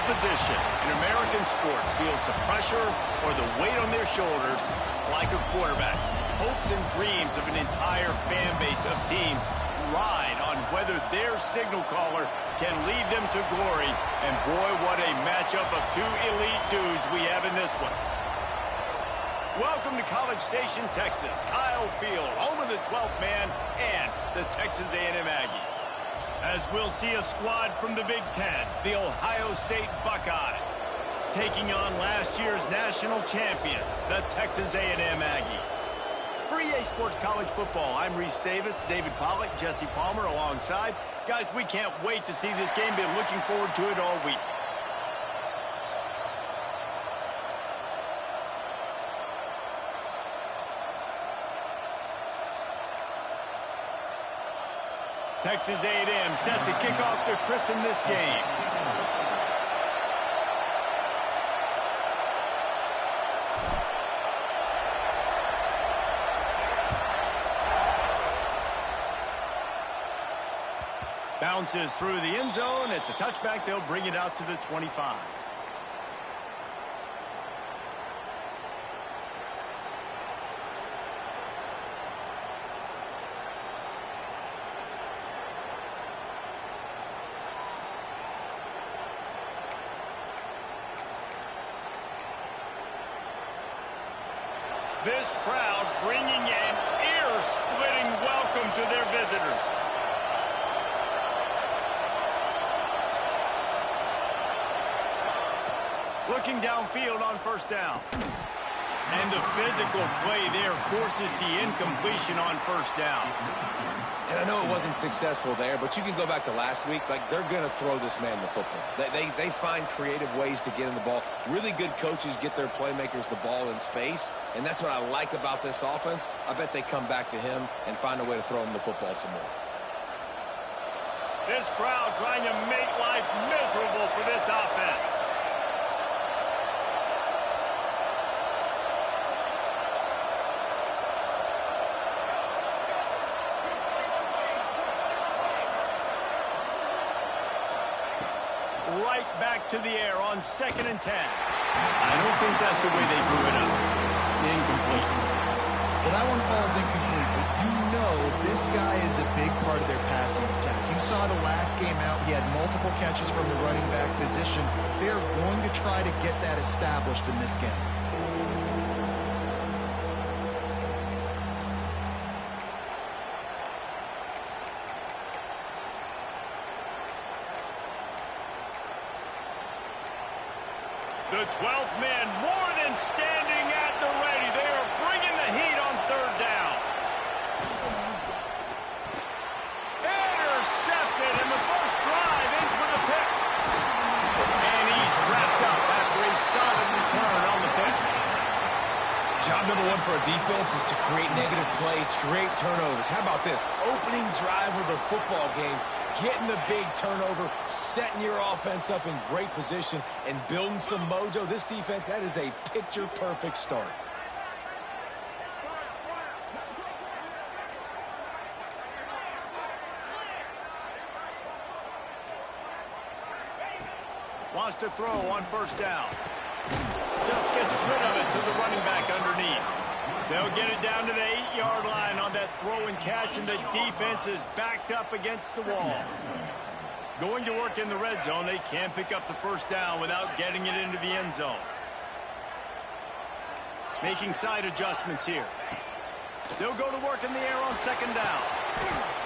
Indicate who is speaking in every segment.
Speaker 1: position in American sports feels the pressure or the weight on their shoulders like a quarterback. Hopes and dreams of an entire fan base of teams ride on whether their signal caller can lead them to glory. And boy, what a matchup of two elite dudes we have in this one. Welcome to College Station, Texas. Kyle Field, home of the 12th man and the Texas A&M Aggies. As we'll see a squad from the Big Ten, the Ohio State Buckeyes, taking on last year's national champions, the Texas A&M Aggies. For EA Sports College Football, I'm Reese Davis, David Pollack, Jesse Palmer alongside. Guys, we can't wait to see this game. Been looking forward to it all week. Texas A&M set to kick off to christen this game. Bounces through the end zone. It's a touchback. They'll bring it out to the 25. This crowd bringing an ear-splitting welcome to their visitors. Looking downfield on first down. And the physical play there forces the incompletion on first down.
Speaker 2: And I know it wasn't successful there, but you can go back to last week. Like, they're going to throw this man the football. They find creative ways to get in the ball. Really good coaches get their playmakers the ball in space, and that's what I like about this offense. I bet they come back to him and find a way to throw him the football some more.
Speaker 1: This crowd trying to make life miserable for this offense. Right back to the air on 2nd and 10. I don't think that's the way they drew it up. Incomplete.
Speaker 3: Well, that one falls incomplete, but you know this guy is a big part of their passing attack. You saw the last game out. He had multiple catches from the running back position. They're going to try to get that established in this game.
Speaker 1: The 12th man more than standing at the ready. They are bringing the heat on third down. Intercepted, and the first drive ends with a pick. And he's wrapped up after a solid return on the pick.
Speaker 2: Job number one for a defense is to create negative plays, to create turnovers. How about this? Opening drive of the football game. Getting the big turnover, setting your offense up in great position, and building some mojo. This defense, that is a picture-perfect start.
Speaker 1: Wants to throw on first down. Just gets rid of it to the running back underneath. They'll get it down to the 8-yard line on that throw and catch, and the defense is backed up against the wall. Going to work in the red zone. They can't pick up the first down without getting it into the end zone. Making side adjustments here. They'll go to work in the air on 2nd down.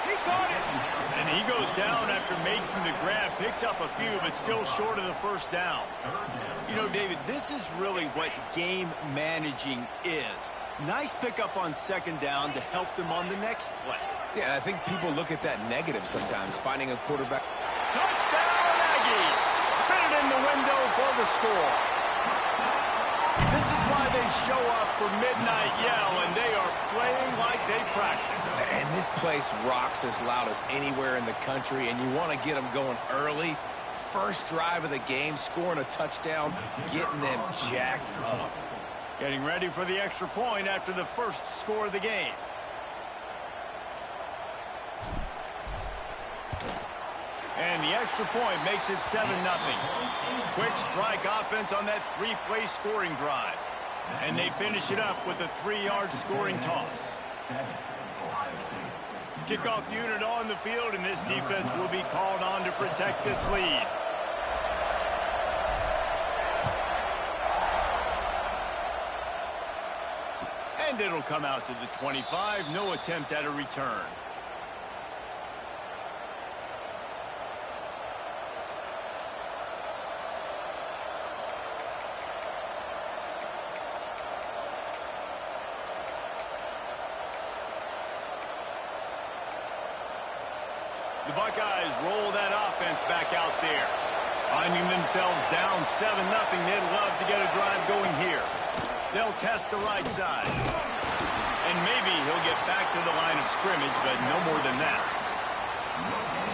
Speaker 1: He caught it! And he goes down after making the grab. Picks up a few, but still short of the first down. You know, David, this is really what game managing is. Nice pickup on 2nd down to help them on the next play.
Speaker 2: Yeah, I think people look at that negative sometimes, finding a quarterback.
Speaker 1: Touchdown, Aggies! Fitted in the window for the score. This is why they show up for Midnight Yell, and they are playing like they practice.
Speaker 2: And this place rocks as loud as anywhere in the country, and you want to get them going early. First drive of the game, scoring a touchdown, getting them jacked up.
Speaker 1: Getting ready for the extra point after the first score of the game. And the extra point makes it 7-0. Quick strike offense on that three-play scoring drive. And they finish it up with a 3-yard scoring toss. Kickoff unit on the field, and this defense will be called on to protect this lead. And it'll come out to the 25. No attempt at a return. The Buckeyes roll that offense back out there. Finding themselves down 7-0, they'd love to get a drive going here. They'll test the right side. And maybe he'll get back to the line of scrimmage, but no more than that.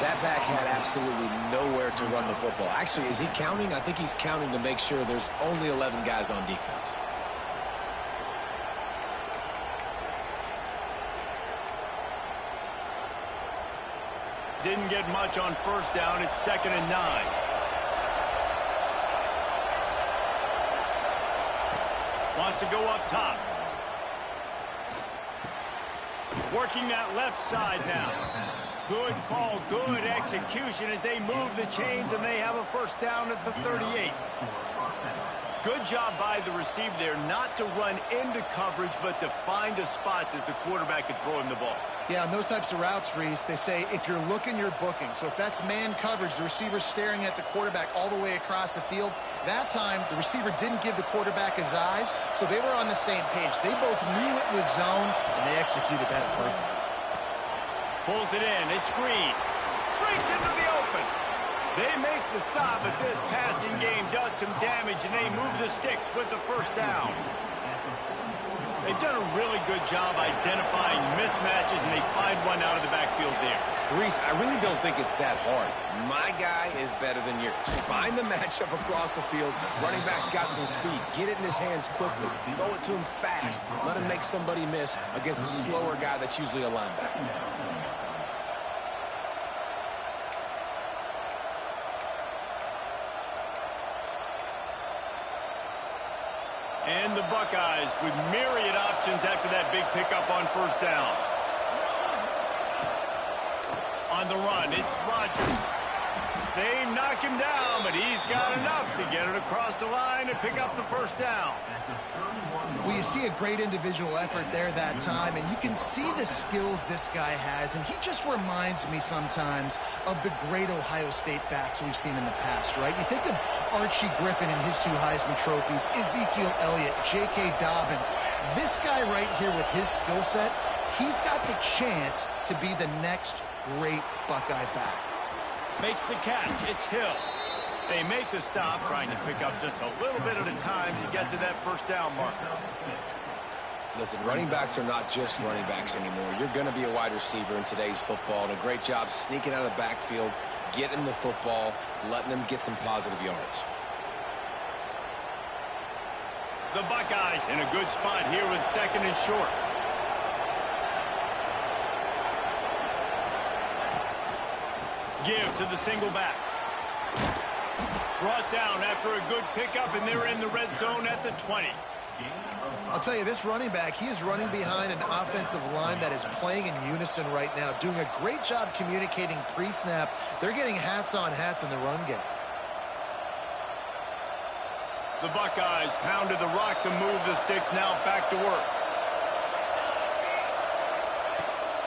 Speaker 2: That back had absolutely nowhere to run the football. Actually, is he counting? I think he's counting to make sure there's only 11 guys on defense.
Speaker 1: Didn't get much on first down. It's 2nd and 9. Wants to go up top. Working that left side now. Good call, good execution as they move the chains, and they have a first down at the 38. Good job by the receiver there not to run into coverage, but to find a spot that the quarterback could throw him the ball.
Speaker 3: Yeah, on those types of routes, Reese, they say if you're looking, you're booking. So if that's man coverage, the receiver's staring at the quarterback all the way across the field. That time, the receiver didn't give the quarterback his eyes, so they were on the same page. They both knew it was zone, and they executed that perfectly.
Speaker 1: Pulls it in. It's Green. Breaks into the open. They make the stop, but this passing game does some damage, and they move the sticks with the first down. They've done a really good job identifying mismatches, and they find one out of the backfield there.
Speaker 2: Reese, I really don't think it's that hard. My guy is better than yours. Find the matchup across the field. Running back's got some speed. Get it in his hands quickly. Throw it to him fast. Let him make somebody miss against a slower guy that's usually a linebacker.
Speaker 1: And the Buckeyes with myriad options after that big pickup on first down. On the run, it's Rodgers. They knock him down, but he's got enough to get it across the line and pick up the first down.
Speaker 3: Well, you see a great individual effort there that time, and you can see the skills this guy has, and he just reminds me sometimes of the great Ohio State backs we've seen in the past, right? You think of Archie Griffin and his 2 Heisman trophies, Ezekiel Elliott, J.K. Dobbins. This guy right here with his skill set, he's got the chance to be the next great Buckeye back.
Speaker 1: Makes the catch. It's Hill. They make the stop, trying to pick up just a little bit at a time to get to that first down marker.
Speaker 2: Listen, running backs are not just running backs anymore. You're going to be a wide receiver in today's football, and a great job sneaking out of the backfield, getting the football, letting them get some positive yards.
Speaker 1: The Buckeyes in a good spot here with 2nd and short. Give to the single back. Brought down after a good pickup, and they're in the red zone at the 20.
Speaker 3: I'll tell you, this running back, he is running behind an offensive line that is playing in unison right now, doing a great job communicating pre-snap. They're getting hats on hats in the run game.
Speaker 1: The Buckeyes pounded the rock to move the sticks, now back to work.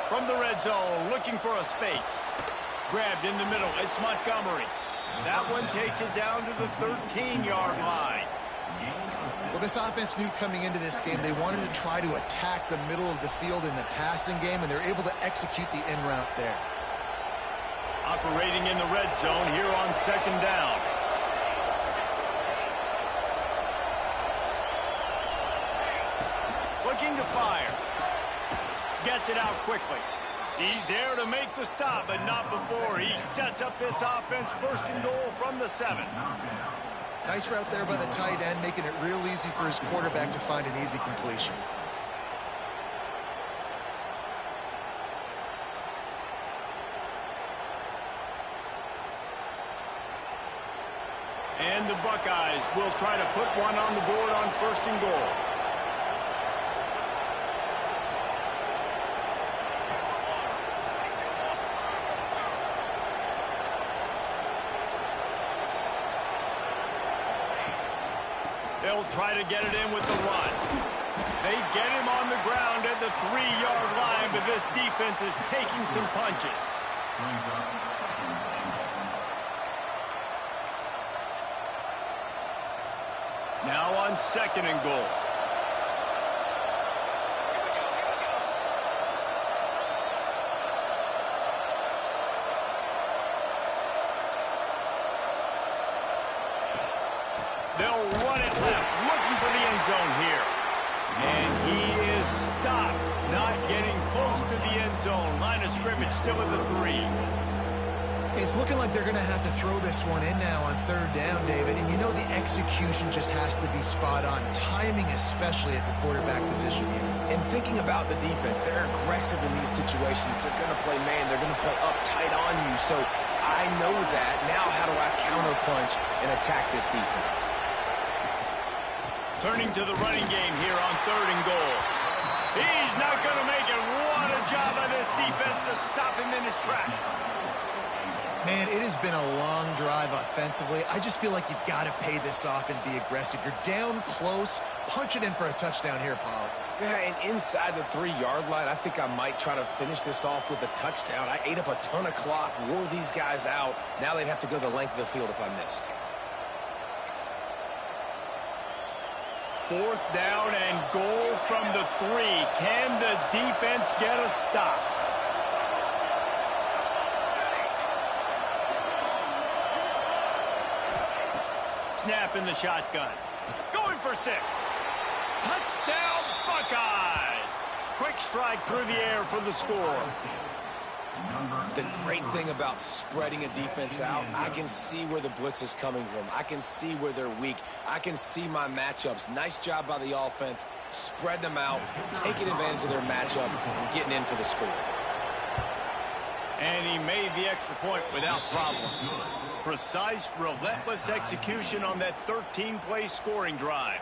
Speaker 1: From the red zone, looking for a space. Grabbed in the middle, it's Montgomery. That one takes it down to the 13-yard line.
Speaker 3: Well, this offense knew coming into this game they wanted to try to attack the middle of the field in the passing game, and they're able to execute the in route there.
Speaker 1: Operating in the red zone here on 2nd down. Looking to fire. Gets it out quickly. He's there to make the stop, but not before he sets up this offense 1st and goal from the 7.
Speaker 3: Nice route there by the tight end, making it real easy for his quarterback to find an easy completion.
Speaker 1: And the Buckeyes will try to put one on the board on 1st and goal. They'll try to get it in with the run. They get him on the ground at the 3-yard line, but this defense is taking some punches. Now on 2nd and goal. They'll run it left, looking for the end zone here. And he is stopped, not getting close to the end zone. Line of scrimmage still at the 3.
Speaker 3: It's looking like they're going to have to throw this one in now on 3rd down, David. And you know the execution just has to be spot on. Timing especially at the quarterback position here.
Speaker 2: And thinking about the defense, they're aggressive in these situations. They're going to play man. They're going to play up tight on you. So I know that. Now how do I counterpunch and attack this defense?
Speaker 1: Turning to the running game here on 3rd and goal. He's not going to make it. What a job by this defense to stop him in his tracks.
Speaker 3: Man, it has been a long drive offensively. I just feel like you've got to pay this off and be aggressive. You're down close. Punch it in for a touchdown here, Pollard.
Speaker 2: Yeah, and inside the 3-yard line, I think I might try to finish this off with a touchdown. I ate up a ton of clock, wore these guys out. Now they'd have to go the length of the field if I missed.
Speaker 1: 4th down and goal from the 3. Can the defense get a stop? Snap in the shotgun. Going for 6. Touchdown, Buckeyes! Quick strike through the air for the score.
Speaker 2: The great thing about spreading a defense out, I can see where the blitz is coming from. I can see where they're weak. I can see my matchups. Nice job by the offense, spreading them out, taking advantage of their matchup, and getting in for the score.
Speaker 1: And he made the extra point without problem. Precise, relentless execution on that 13-play scoring drive.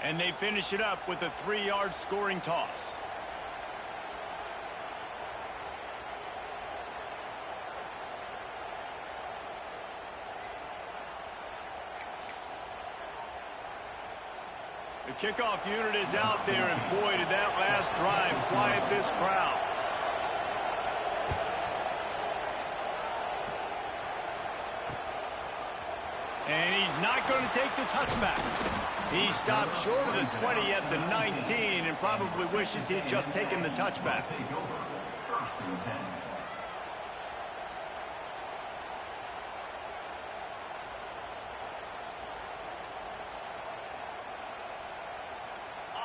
Speaker 1: And they finish it up with a 3-yard scoring toss. The kickoff unit is out there, and boy, did that last drive quiet this crowd. And he's not going to take the touchback. He stopped short of the 20 at the 19 and probably wishes he had just taken the touchback.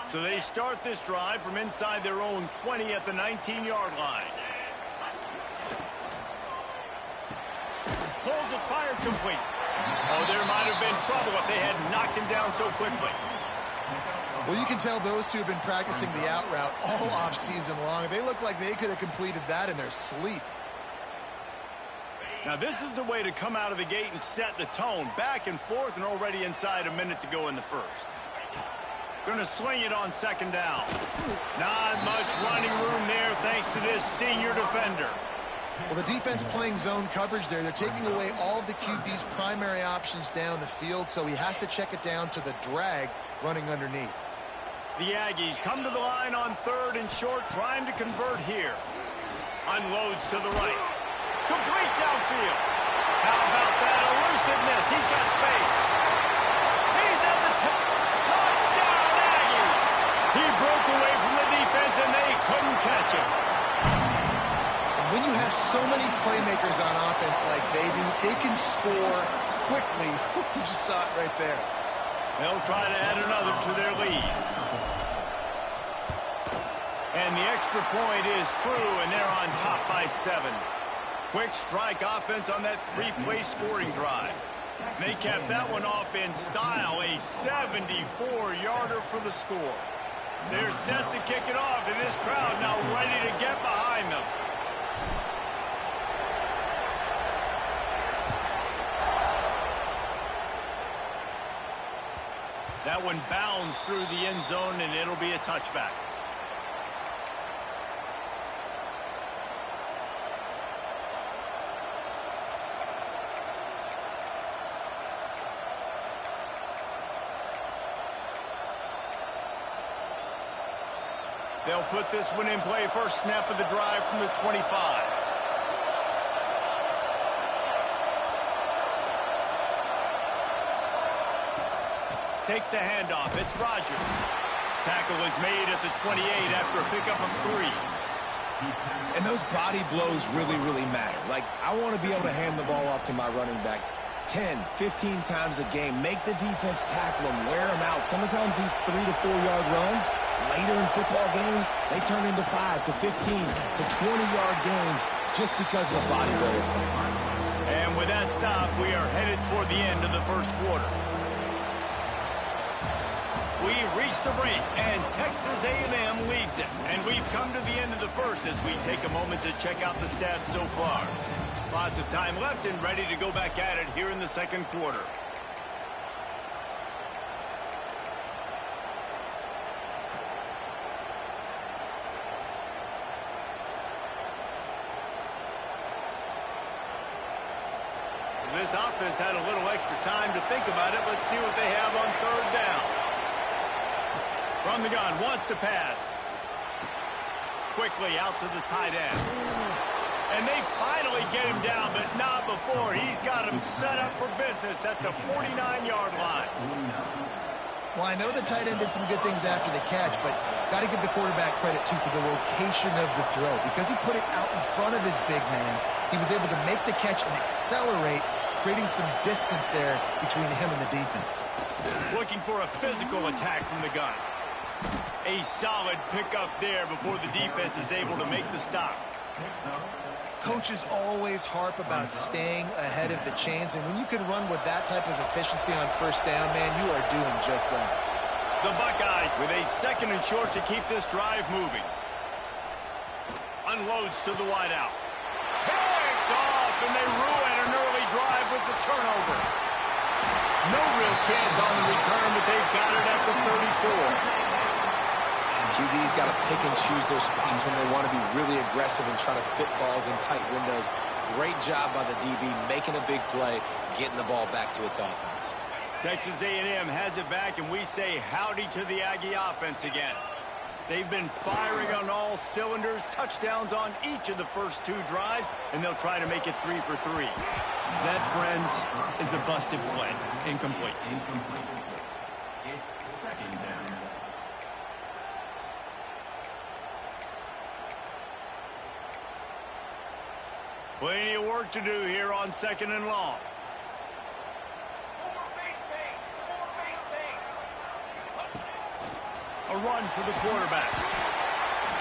Speaker 1: So they start this drive from inside their own 20 at the 19-yard line. Pulls it, fired complete. Oh, there might have been trouble if they had knocked him down so quickly.
Speaker 3: Well, you can tell those two have been practicing the out route all off-season long. They look like they could have completed that in their sleep.
Speaker 1: Now, this is the way to come out of the gate and set the tone. Back and forth and already inside a minute to go in the first. Going to swing it on 2nd down. Not much running room there thanks to this senior defender.
Speaker 3: Well, the defense playing zone coverage there. They're taking away all of the QB's primary options down the field, so he has to check it down to the drag running underneath.
Speaker 1: The Aggies come to the line on 3rd and short, trying to convert here. Unloads to the right. Complete downfield. How about that elusiveness? He's got space. He's at the top. Touchdown, Aggies! He broke away from the defense, and they couldn't catch him.
Speaker 3: When you have so many playmakers on offense like they do, they can score quickly. You just saw it right there.
Speaker 1: They'll try to add another to their lead. And the extra point is true, and they're on top by 7. Quick strike offense on that 3-play scoring drive. They capped that one off in style, a 74-yarder for the score. They're set to kick it off, and this crowd now ready to get behind them. That one bounds through the end zone, and it'll be a touchback. They'll put this one in play. First snap of the drive from the 25. Takes the handoff. It's Rodgers. Tackle is made at the 28 after a pickup of 3.
Speaker 2: And those body blows really, really matter. Like, I want to be able to hand the ball off to my running back 10, 15 times a game. Make the defense tackle him, wear him out. Sometimes these 3 to 4 yard runs, later in football games, they turn into 5 to 15 to 20-yard games just because of the body blow effect.
Speaker 1: And with that stop, we are headed toward the end of the first quarter. We've reached the break, and Texas A&M leads it. And we've come to the end of the first as we take a moment to check out the stats so far. Lots of time left and ready to go back at it here in the second quarter. This offense had a little extra time to think about it. Let's see what they have on third down. From the gun, wants to pass. Quickly out to the tight end. And they finally get him down, but not before. He's got him set up for business at the 49-yard line.
Speaker 3: Well, I know the tight end did some good things after the catch, but got to give the quarterback credit, too, for the location of the throw. Because he put it out in front of his big man, he was able to make the catch and accelerate, creating some distance there between him and the defense.
Speaker 1: Looking for a physical attack from the gun. A solid pickup there before the defense is able to make the stop.
Speaker 3: Coaches always harp about staying ahead of the chains, and when you can run with that type of efficiency on first down, man, you are doing just that.
Speaker 1: The Buckeyes with a second and short to keep this drive moving. Unloads to the wideout. Picked off, and they ruin an early drive with the turnover. No real chance on the return, but they've got it at the 34.
Speaker 2: QB's got to pick and choose their spots when they want to be really aggressive and try to fit balls in tight windows. Great job by the DB making a big play, getting the ball back to its offense.
Speaker 1: Texas A&M has it back, and we say howdy to the Aggie offense again. They've been firing on all cylinders, touchdowns on each of the first 2 drives, and they'll try to make it 3 for 3. That, friends, is a busted play. Incomplete.
Speaker 4: It's second down.
Speaker 1: Plenty of work to do here on second and long. A run for the quarterback.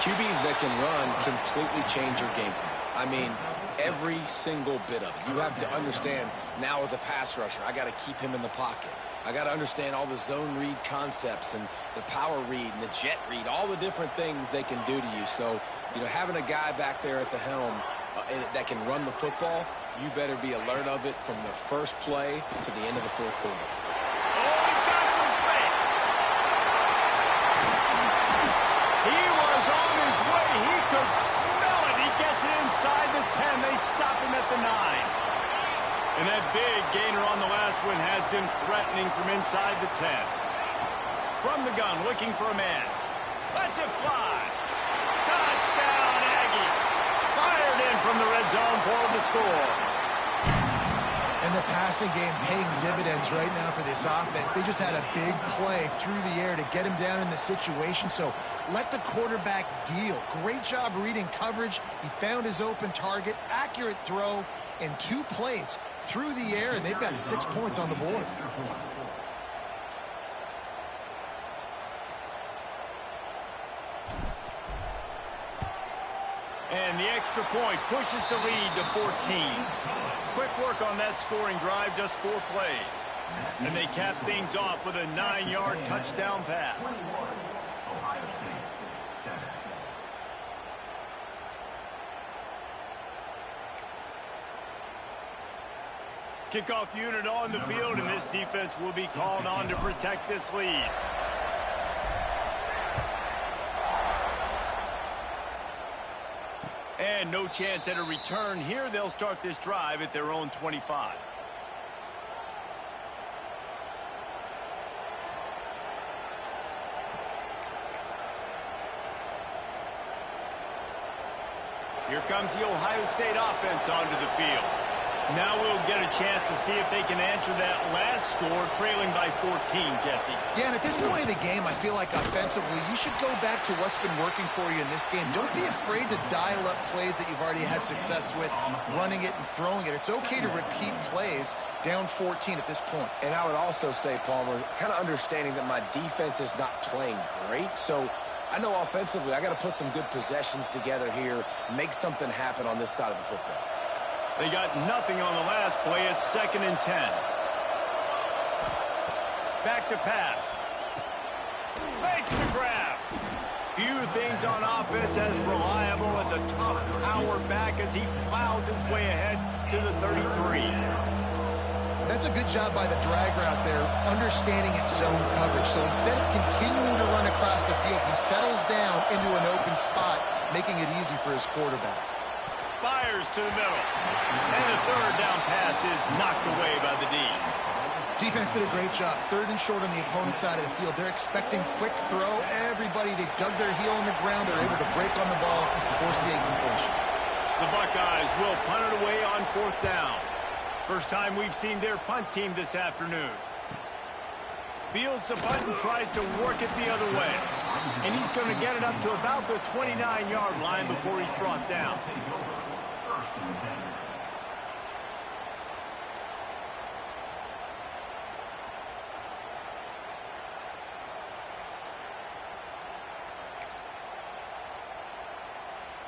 Speaker 2: QBs that can run completely change your game plan. I mean, every single bit of it. You have to understand now as a pass rusher, I got to keep him in the pocket. I got to understand all the zone read concepts and the power read and the jet read, all the different things they can do to you. So, you know, having a guy back there at the helm that can run the football, you better be alert of it from the first play to the end of the fourth quarter.
Speaker 1: Oh, he's got some space. He was on his way. He could smell it. He gets it inside the 10. They stop him at the 9. And that big gainer on the last one has them threatening from inside the 10. From the gun, looking for a man. Lets it fly. Touchdown, Aggie. Fired in from the red zone for the score.
Speaker 3: And the passing game paying dividends right now for this offense. They just had a big play through the air to get him down in the situation. So let the quarterback deal. Great job reading coverage. He found his open target. Accurate throw in 2 plays through the air, and they've got 6 points on the board.
Speaker 1: And the extra point pushes the lead to 14. Quick work on that scoring drive, just 4 plays. And they cap things off with a 9-yard touchdown pass.
Speaker 4: Ohio State 7.
Speaker 1: Kickoff unit on the field, and this defense will be called on to protect this lead. And no chance at a return here. They'll start this drive at their own 25. Here comes the Ohio State offense onto the field. Now we'll get a chance to see if they can answer that last score, trailing by 14, Jesse.
Speaker 3: Yeah, and at this point of the game, I feel like offensively, you should go back to what's been working for you in this game. Don't be afraid to dial up plays that you've already had success with, running it and throwing it. It's okay to repeat plays down 14 at this point.
Speaker 2: And I would also say, Palmer, kind of understanding that my defense is not playing great, so I know offensively I got to put some good possessions together here, make something happen on this side of the football.
Speaker 1: They got nothing on the last play. It's 2nd and 10. Back to pass. Makes the grab. Few things on offense as reliable as a tough power back as he plows his way ahead to the 33.
Speaker 3: That's a good job by the drag route there, understanding its zone coverage. So instead of continuing to run across the field, he settles down into an open spot, making it easy for his quarterback.
Speaker 1: Fires to the middle. And the 3rd down pass is knocked away by the D.
Speaker 3: Defense did a great job. 3rd and short on the opponent's side of the field. They're expecting quick throw. Everybody, they dug their heel in the ground. They're able to break on the ball and force the incompletion.
Speaker 1: The Buckeyes will punt it away on 4th down. First time we've seen their punt team this afternoon. Fields the punt and tries to work it the other way. And he's going to get it up to about the 29-yard line before he's brought down.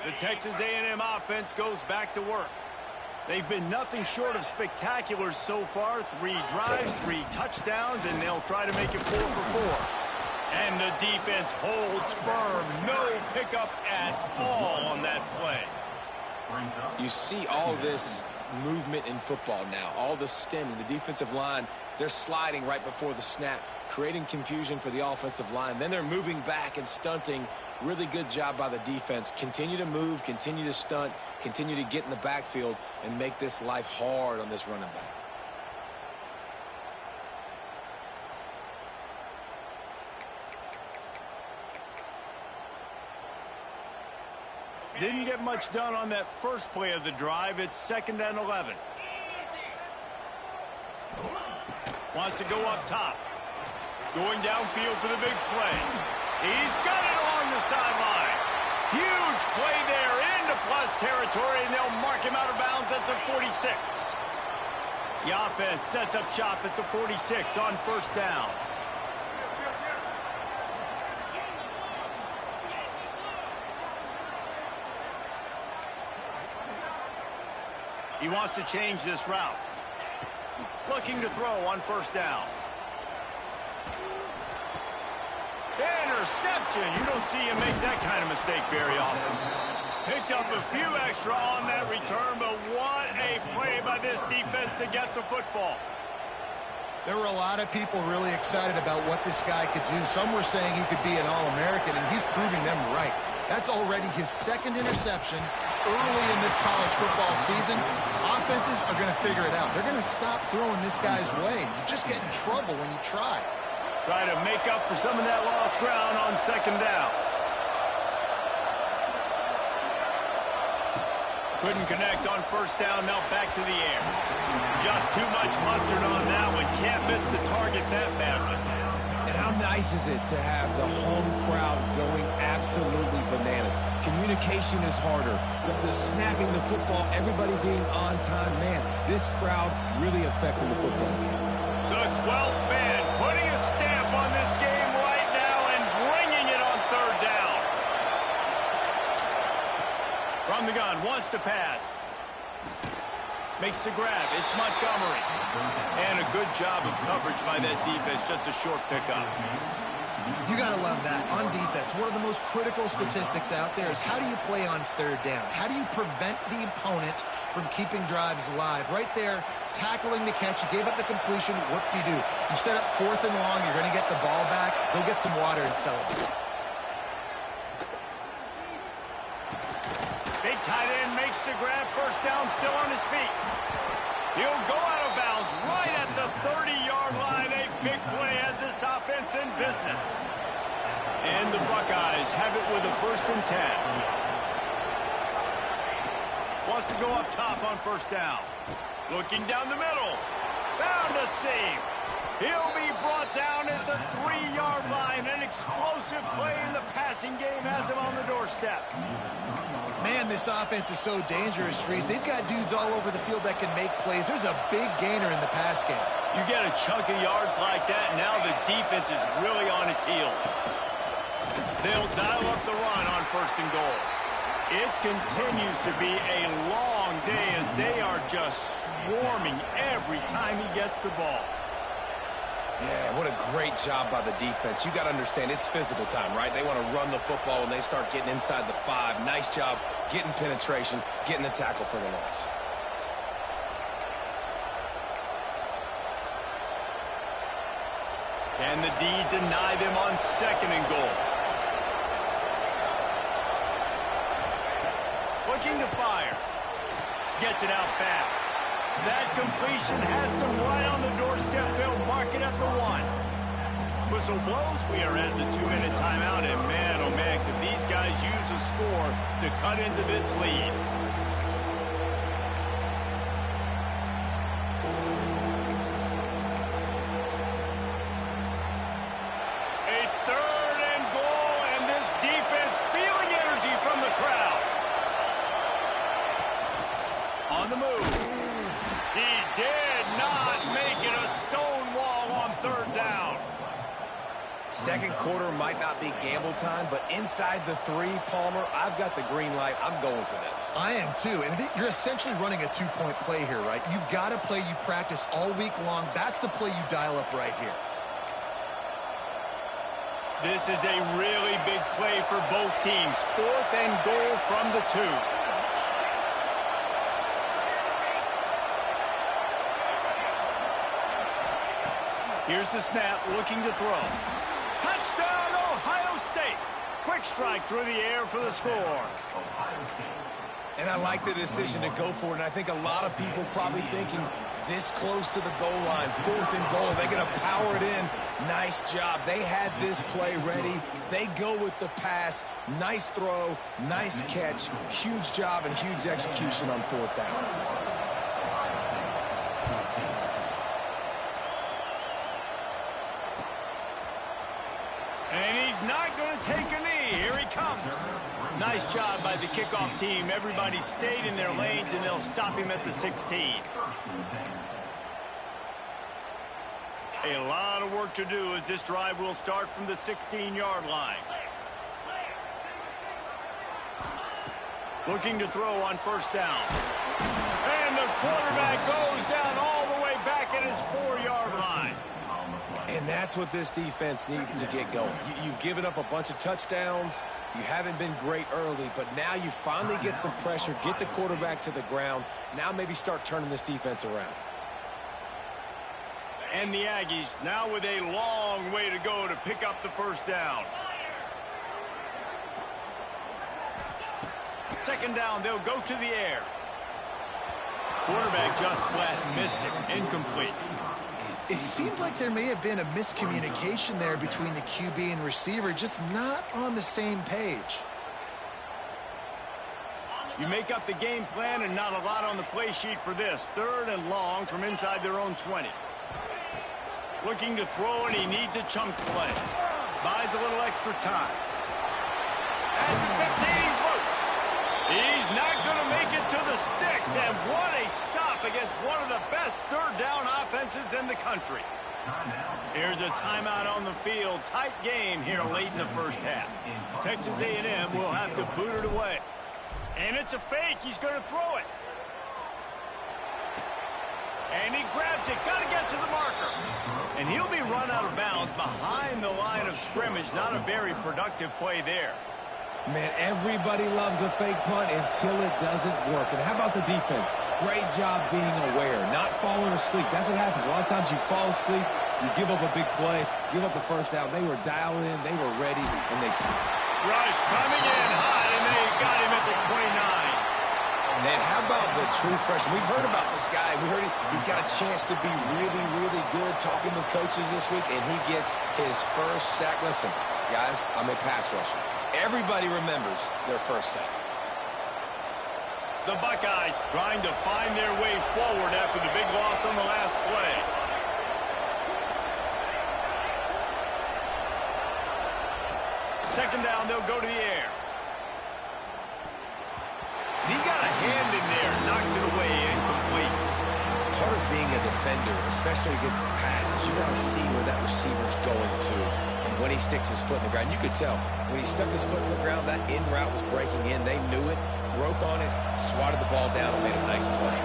Speaker 1: The Texas A&M offense goes back to work. They've been nothing short of spectacular so far. 3 drives, 3 touchdowns, and they'll try to make it 4 for 4. And the defense holds firm. No pickup at all on that play.
Speaker 2: You see all this movement in football now, all the stemming, the defensive line, they're sliding right before the snap, creating confusion for the offensive line. Then they're moving back and stunting. Really good job by the defense. Continue to move, continue to stunt, continue to get in the backfield and make this life hard on this running back.
Speaker 1: Didn't get much done on that first play of the drive. It's 2nd and 11. Wants to go up top. Going downfield for the big play. He's got it along the sideline. Huge play there into plus territory, and they'll mark him out of bounds at the 46. The offense sets up shop at the 46 on 1st down. He wants to change this route. Looking to throw on 1st down. Interception. You don't see him make that kind of mistake very often. Picked up a few extra on that return, but what a play by this defense to get the football.
Speaker 3: There were a lot of people really excited about what this guy could do. Some were saying he could be an All-American, and he's proving them right. That's already his 2nd interception early in this college football season. Offenses are going to figure it out. They're going to stop throwing this guy's way. You just get in trouble when you try.
Speaker 1: Try to make up for some of that lost ground on 2nd down. Couldn't connect on 1st down. Now back to the air. Just too much mustard on that one. Can't miss the target that badly.
Speaker 2: And how nice is it to have the home crowd going absolutely bananas? Communication is harder. The snapping the football, everybody being on time. Man, this crowd really affecting the football game.
Speaker 1: The 12th man putting a stamp on this game right now and bringing it on 3rd down. From the gun, wants to pass. Makes the grab. It's Montgomery. And a good job of coverage by that defense. Just a short pickup.
Speaker 3: You got to love that. On defense, one of the most critical statistics out there is how do you play on third down? How do you prevent the opponent from keeping drives alive? Right there, tackling the catch. You gave up the completion. What do? You set up 4th and long. You're going to get the ball back. Go get some water and celebrate.
Speaker 1: Big tight end makes the grab. First down, still on his feet. He'll go out of bounds right at the 30-yard line. A big play has this offense in business. And the Buckeyes have it with a 1st and 10. Wants to go up top on first down. Looking down the middle. Bound to seam. He'll be brought down at the 3-yard line. An explosive play in the passing game has him on the doorstep.
Speaker 3: Man, this offense is so dangerous, Reese. They've got dudes all over the field that can make plays. There's a big gainer in the pass game.
Speaker 1: You get a chunk of yards like that, now the defense is really on its heels. They'll dial up the run on 1st and goal. It continues to be a long day as they are just swarming every time he gets the ball.
Speaker 2: Yeah, what a great job by the defense. You got to understand, it's physical time, right? They want to run the football when they start getting inside the 5. Nice job getting penetration, getting the tackle for the loss.
Speaker 1: Can the D deny them on 2nd and goal? Looking to fire. Gets it out fast. That completion has them right on the doorstep. They'll mark it at the 1. Whistle blows. We are at the 2-minute timeout. And man, oh man, could these guys use a score to cut into this lead. A 3rd and goal, and this defense feeling energy from the crowd. On the move. He did not make it a stone wall on 3rd down.
Speaker 2: Second quarter might not be gamble time, but inside the 3, Palmer, I've got the green light. I'm going for this.
Speaker 3: I am too. And you're essentially running a 2-point play here, right? You've got to play you practice all week long. That's the play you dial up right here.
Speaker 1: This is a really big play for both teams. 4th and goal from the 2. Here's the snap, looking to throw. Touchdown, Ohio State. Quick strike through the air for the score.
Speaker 2: And I like the decision to go for it, and I think a lot of people probably thinking this close to the goal line, 4th and goal, they're going to power it in. Nice job. They had this play ready. They go with the pass. Nice throw, nice catch. Huge job and huge execution on 4th down.
Speaker 1: And he's not going to take a knee. Here he comes. Nice job by the kickoff team. Everybody stayed in their lanes, and they'll stop him at the 16. A lot of work to do as this drive will start from the 16-yard line. Looking to throw on 1st down. And the quarterback goes down all the way back at his 4-yard line.
Speaker 2: And that's what this defense needs to get going. You've given up a bunch of touchdowns. You haven't been great early, but now you finally get some pressure, get the quarterback to the ground. Now maybe start turning this defense around.
Speaker 1: And the Aggies now with a long way to go to pick up the 1st down. 2nd down, they'll go to the air. Quarterback just flat missed it. Incomplete.
Speaker 3: It seemed like there may have been a miscommunication there between the QB and receiver, just not on the same page.
Speaker 1: You make up the game plan and not a lot on the play sheet for this. 3rd and long from inside their own 20. Looking to throw, and he needs a chunk play. Buys a little extra time. At the 15, he's loose. He's not going to make it to the sticks, and what a stop against one of the best 3rd down offenses in the country. Here's a timeout on the field. Tight game here late in the 1st half. Texas A&M will have to boot it away. And it's a fake. He's going to throw it. And he grabs it. Got to get to the marker. And he'll be run out of bounds behind the line of scrimmage. Not a very productive play there.
Speaker 2: Man, everybody loves a fake punt until it doesn't work. And how about the defense? Great job being aware, not falling asleep. That's what happens. A lot of times you fall asleep, you give up a big play, give up the first down. They were dialed in, they were ready, and they...
Speaker 1: Rush coming in high, and they got him at the 29.
Speaker 2: Man, how about the true freshman? We've heard about this guy. We heard he's got a chance to be really, really good talking with coaches this week, and he gets his first sack. Listen, guys, I'm a pass rusher. Everybody remembers their first sack.
Speaker 1: The Buckeyes trying to find their way forward after the big loss on the last play. Second down, they'll go to the air. He got a hand in there, knocks it away, incomplete.
Speaker 2: Part of being a defender, especially against the pass, is you got to see where that receiver's going to. And when he sticks his foot in the ground, you could tell. When he stuck his foot in the ground, that in route was breaking in. They knew it, broke on it, swatted the ball down, and made a nice play.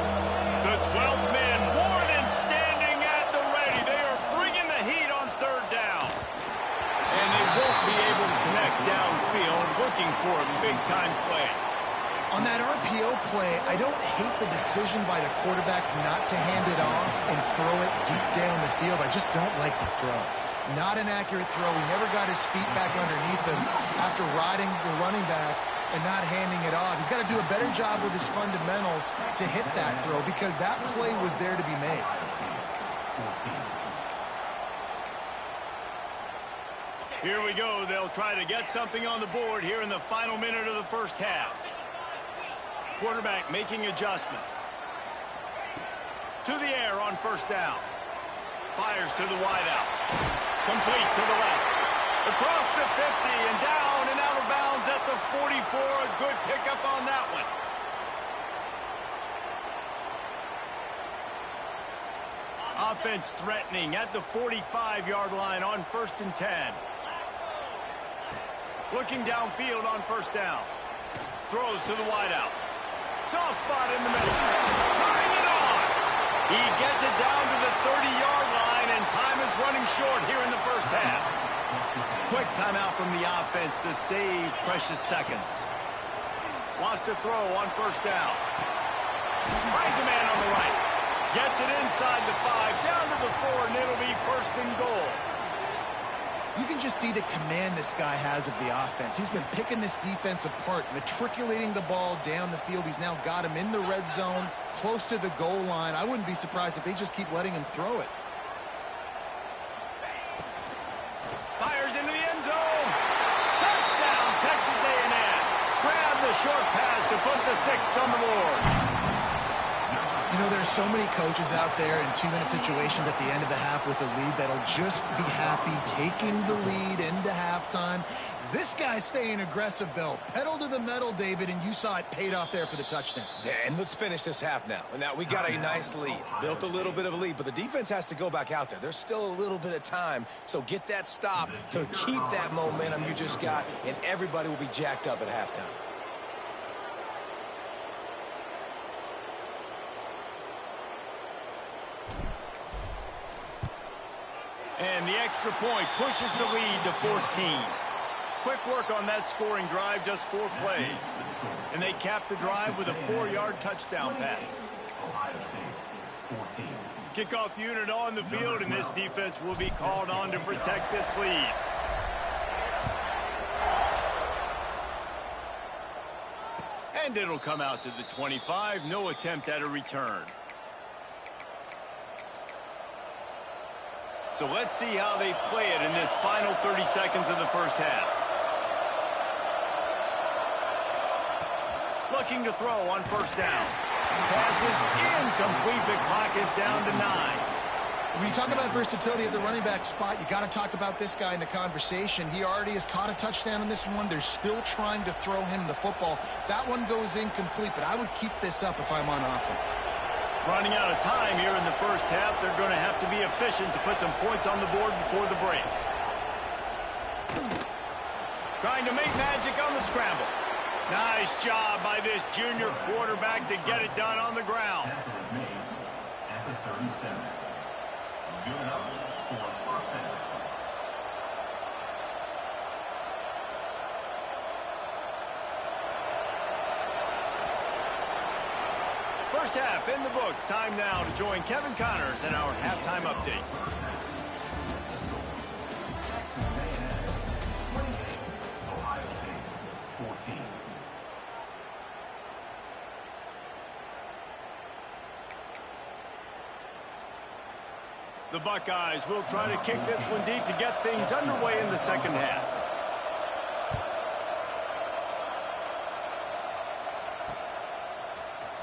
Speaker 1: The 12th man, Warden, standing at the ready. They are bringing the heat on third down. And they won't be able to connect downfield, looking for a big-time play.
Speaker 3: On that RPO play, I don't hate the decision by the quarterback not to hand it off and throw it deep down the field. I just don't like the throw. Not an accurate throw. He never got his feet back underneath him after riding the running back and not handing it off. He's got to do a better job with his fundamentals to hit that throw because that play was there to be made.
Speaker 1: Here we go. They'll try to get something on the board here in the final minute of the first half. Quarterback making adjustments. To the air on first down. Fires to the wideout. Complete to the left. Across the 50 and down and out of bounds at the 44. A good pickup on that one. Offense threatening at the 45-yard line on 1st and 10. Looking downfield on first down. Throws to the wideout. Soft spot in the middle. Turning it on. He gets it down to the 30-yard line, and time is running short here in the first half. Quick timeout from the offense to save precious seconds. Wants to throw on first down. Finds a man on the right. Gets it inside the 5, down to the 4, and it'll be 1st and goal.
Speaker 3: You can just see the command this guy has of the offense. He's been picking this defense apart, matriculating the ball down the field. He's now got him in the red zone, close to the goal line. I wouldn't be surprised if they just keep letting him throw it.
Speaker 1: Fires into the end zone. Touchdown, Texas A&M. Grab the short pass to put the 6 on the board.
Speaker 3: You know, there's so many coaches out there in 2-minute situations at the end of the half with the lead that'll just be happy taking the lead into halftime. This guy's staying aggressive, though. Pedal to the metal, David, and you saw it paid off there for the touchdown.
Speaker 2: Yeah, and let's finish this half now. And now we got a nice lead. Built a little bit of a lead, but the defense has to go back out there. There's still a little bit of time, so get that stop to keep that momentum you just got, and everybody will be jacked up at halftime.
Speaker 1: And the extra point pushes the lead to 14. Quick work on that scoring drive, just 4 plays. And they cap the drive with a 4-yard touchdown pass.
Speaker 4: Ohio State, 14.
Speaker 1: Kickoff unit on the field, and this defense will be called on to protect this lead. And it'll come out to the 25. No attempt at a return. So let's see how they play it in this final 30 seconds of the first half. Looking to throw on first down. Pass is incomplete. The clock is down to 9.
Speaker 3: When you talk about versatility at the running back spot, you got to talk about this guy in the conversation. He already has caught a touchdown in this one. They're still trying to throw him the football. That one goes incomplete, but I would keep this up if I'm on offense.
Speaker 1: Running out of time here in the first half. They're going to have to be efficient to put some points on the board before the break. Trying to make magic on the scramble. Nice job by this junior quarterback to get it done on the ground.
Speaker 4: the 37. Good enough for first down.
Speaker 1: First half in the books. Time now to join Kevin Connors in our halftime update.
Speaker 4: Ohio State 14.
Speaker 1: The Buckeyes will try to kick this one deep to get things underway in the second half.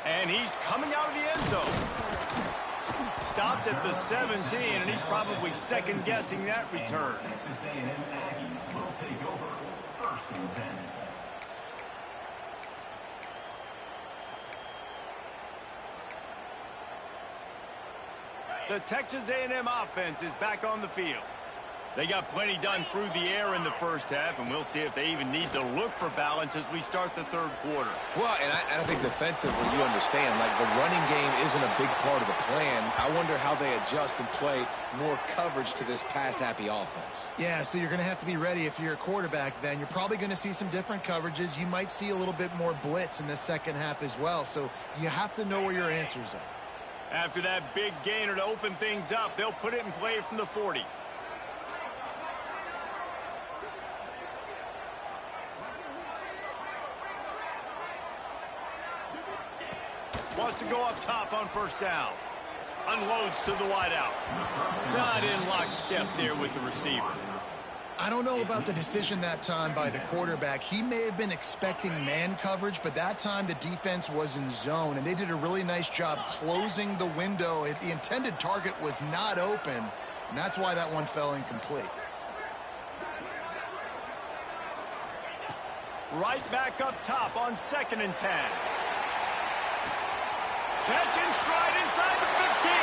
Speaker 1: And he's coming out of the end zone. Stopped at the 17, and he's probably second-guessing that return.
Speaker 4: Texas A&M Aggies will take over first and 10.
Speaker 1: The Texas A&M offense is back on the field. They got plenty done through the air in the first half, and we'll see if they even need to look for balance as we start the third quarter.
Speaker 2: Well, and I think defensively, you understand, like the running game isn't a big part of the plan. I wonder how they adjust and play more coverage to this pass-happy offense.
Speaker 3: Yeah, so you're going to have to be ready if you're a quarterback then. You're probably going to see some different coverages. You might see a little bit more blitz in the second half as well, so you have to know where your answers are.
Speaker 1: After that big gainer to open things up, they'll put it in play from the 40. Wants to go up top on first down. Unloads to the wideout. Not in lockstep there with the receiver.
Speaker 3: I don't know about the decision that time by the quarterback. He may have been expecting man coverage, but that time the defense was in zone, and they did a really nice job closing the window. The intended target was not open, and that's why that one fell incomplete.
Speaker 1: Right back up top on 2nd and 10. Catch in stride inside the 15.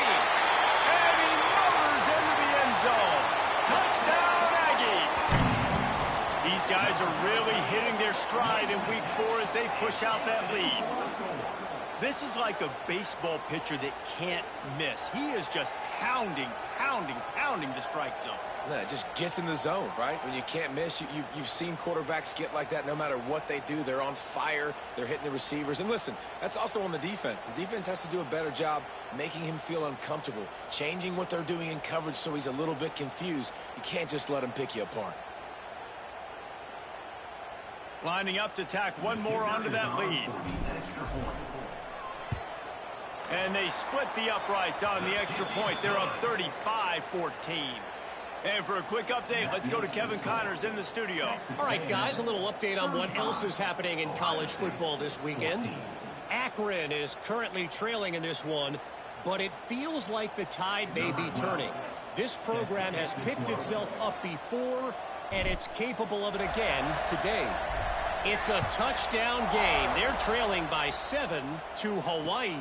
Speaker 1: And he motors into the end zone. Touchdown, Aggies. These guys are really hitting their stride in week 4 as they push out that lead. This is like a baseball pitcher that can't miss. He is just pounding the strike zone.
Speaker 2: No, it just gets in the zone, right? When you can't miss, you've seen quarterbacks get like that no matter what they do. They're on fire. They're hitting the receivers. And listen, that's also on the defense. The defense has to do a better job making him feel uncomfortable, changing what they're doing in coverage so he's a little bit confused. You can't just let him pick you apart.
Speaker 1: Lining up to tack one more onto that lead. And they split the uprights on the extra point. They're up 35-14. And for a quick update, let's go to Kevin Connors in the studio.
Speaker 5: All right, guys, a little update on what else is happening in college football this weekend. Akron is currently trailing in this one, but it feels like the tide may be turning. This program has picked itself up before, and it's capable of it again today. It's a touchdown game. They're trailing by 7 to Hawaii.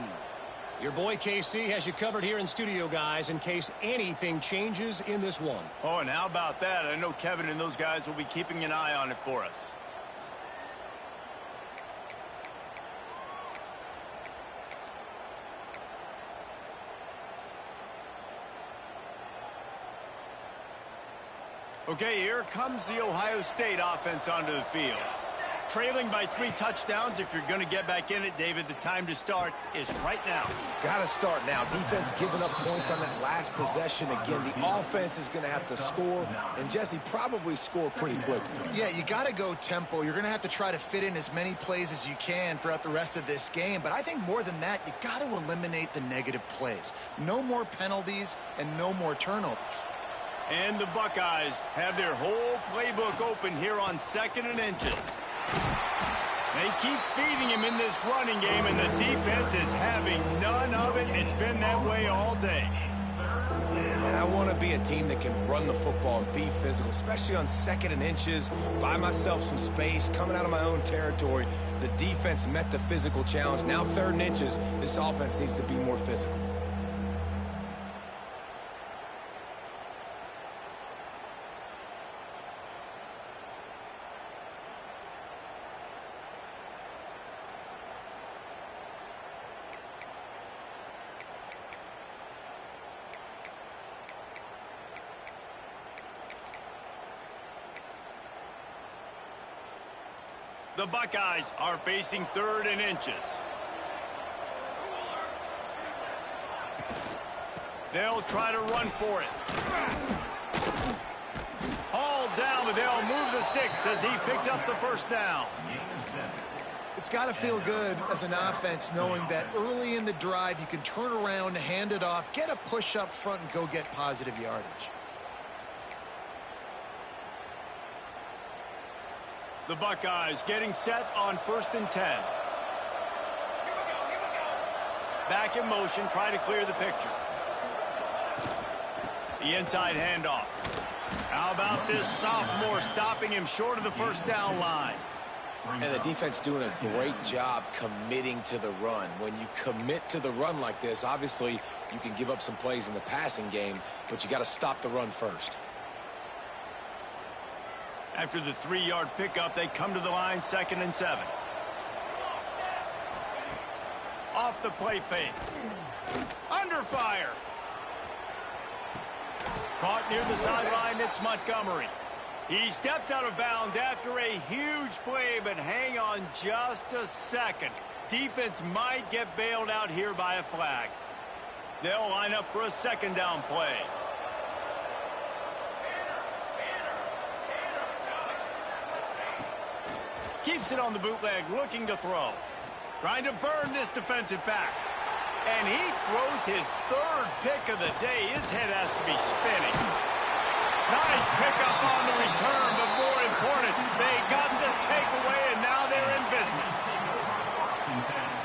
Speaker 5: Your boy KC has you covered here in studio, guys, in case anything changes in this one.
Speaker 1: Oh, and how about that? I know Kevin and those guys will be keeping an eye on it for us. Okay, here comes the Ohio State offense onto the field. Trailing by 3 touchdowns. If you're going to get back in it, David, the time to start is right now.
Speaker 2: Got to start now. Defense giving up points on that last possession. Again, the offense is going to have to score, and Jesse probably score pretty quickly.
Speaker 3: Yeah, you got to go tempo. You're going to have to try to fit in as many plays as you can throughout the rest of this game. But I think more than that, you got to eliminate the negative plays. No more penalties and no more turnovers.
Speaker 1: And the Buckeyes have their whole playbook open here on 2nd and inches. They keep feeding him in this running game, and the defense is having none of it. It's been that way all day.
Speaker 2: And I want to be a team that can run the football and be physical, especially on 2nd and inches, buy myself some space, coming out of my own territory. The defense met the physical challenge. Now 3rd and inches, this offense needs to be more physical.
Speaker 1: The Buckeyes are facing 3rd and inches. They'll try to run for it. Hauled down, but they'll move the sticks as he picks up the first down.
Speaker 3: It's got to feel good as an offense knowing that early in the drive you can turn around, hand it off, get a push up front, and go get positive yardage.
Speaker 1: The Buckeyes getting set on 1st and 10. Back in motion, try to clear the picture. The inside handoff. How about this sophomore stopping him short of the first down line?
Speaker 2: And the defense doing a great job committing to the run. When you commit to the run like this, obviously you can give up some plays in the passing game, but you got to stop the run first.
Speaker 1: After the 3-yard pickup, they come to the line, 2nd and 7. Off the play fake. Under fire. Caught near the sideline, it's Montgomery. He steps out of bounds after a huge play, but hang on just a second. Defense might get bailed out here by a flag. They'll line up for a 2nd down play. Keeps it on the bootleg, looking to throw. Trying to burn this defensive back. And he throws his 3rd pick of the day. His head has to be spinning. Nice pickup on the return, but more important, they got the takeaway, and now they're in business.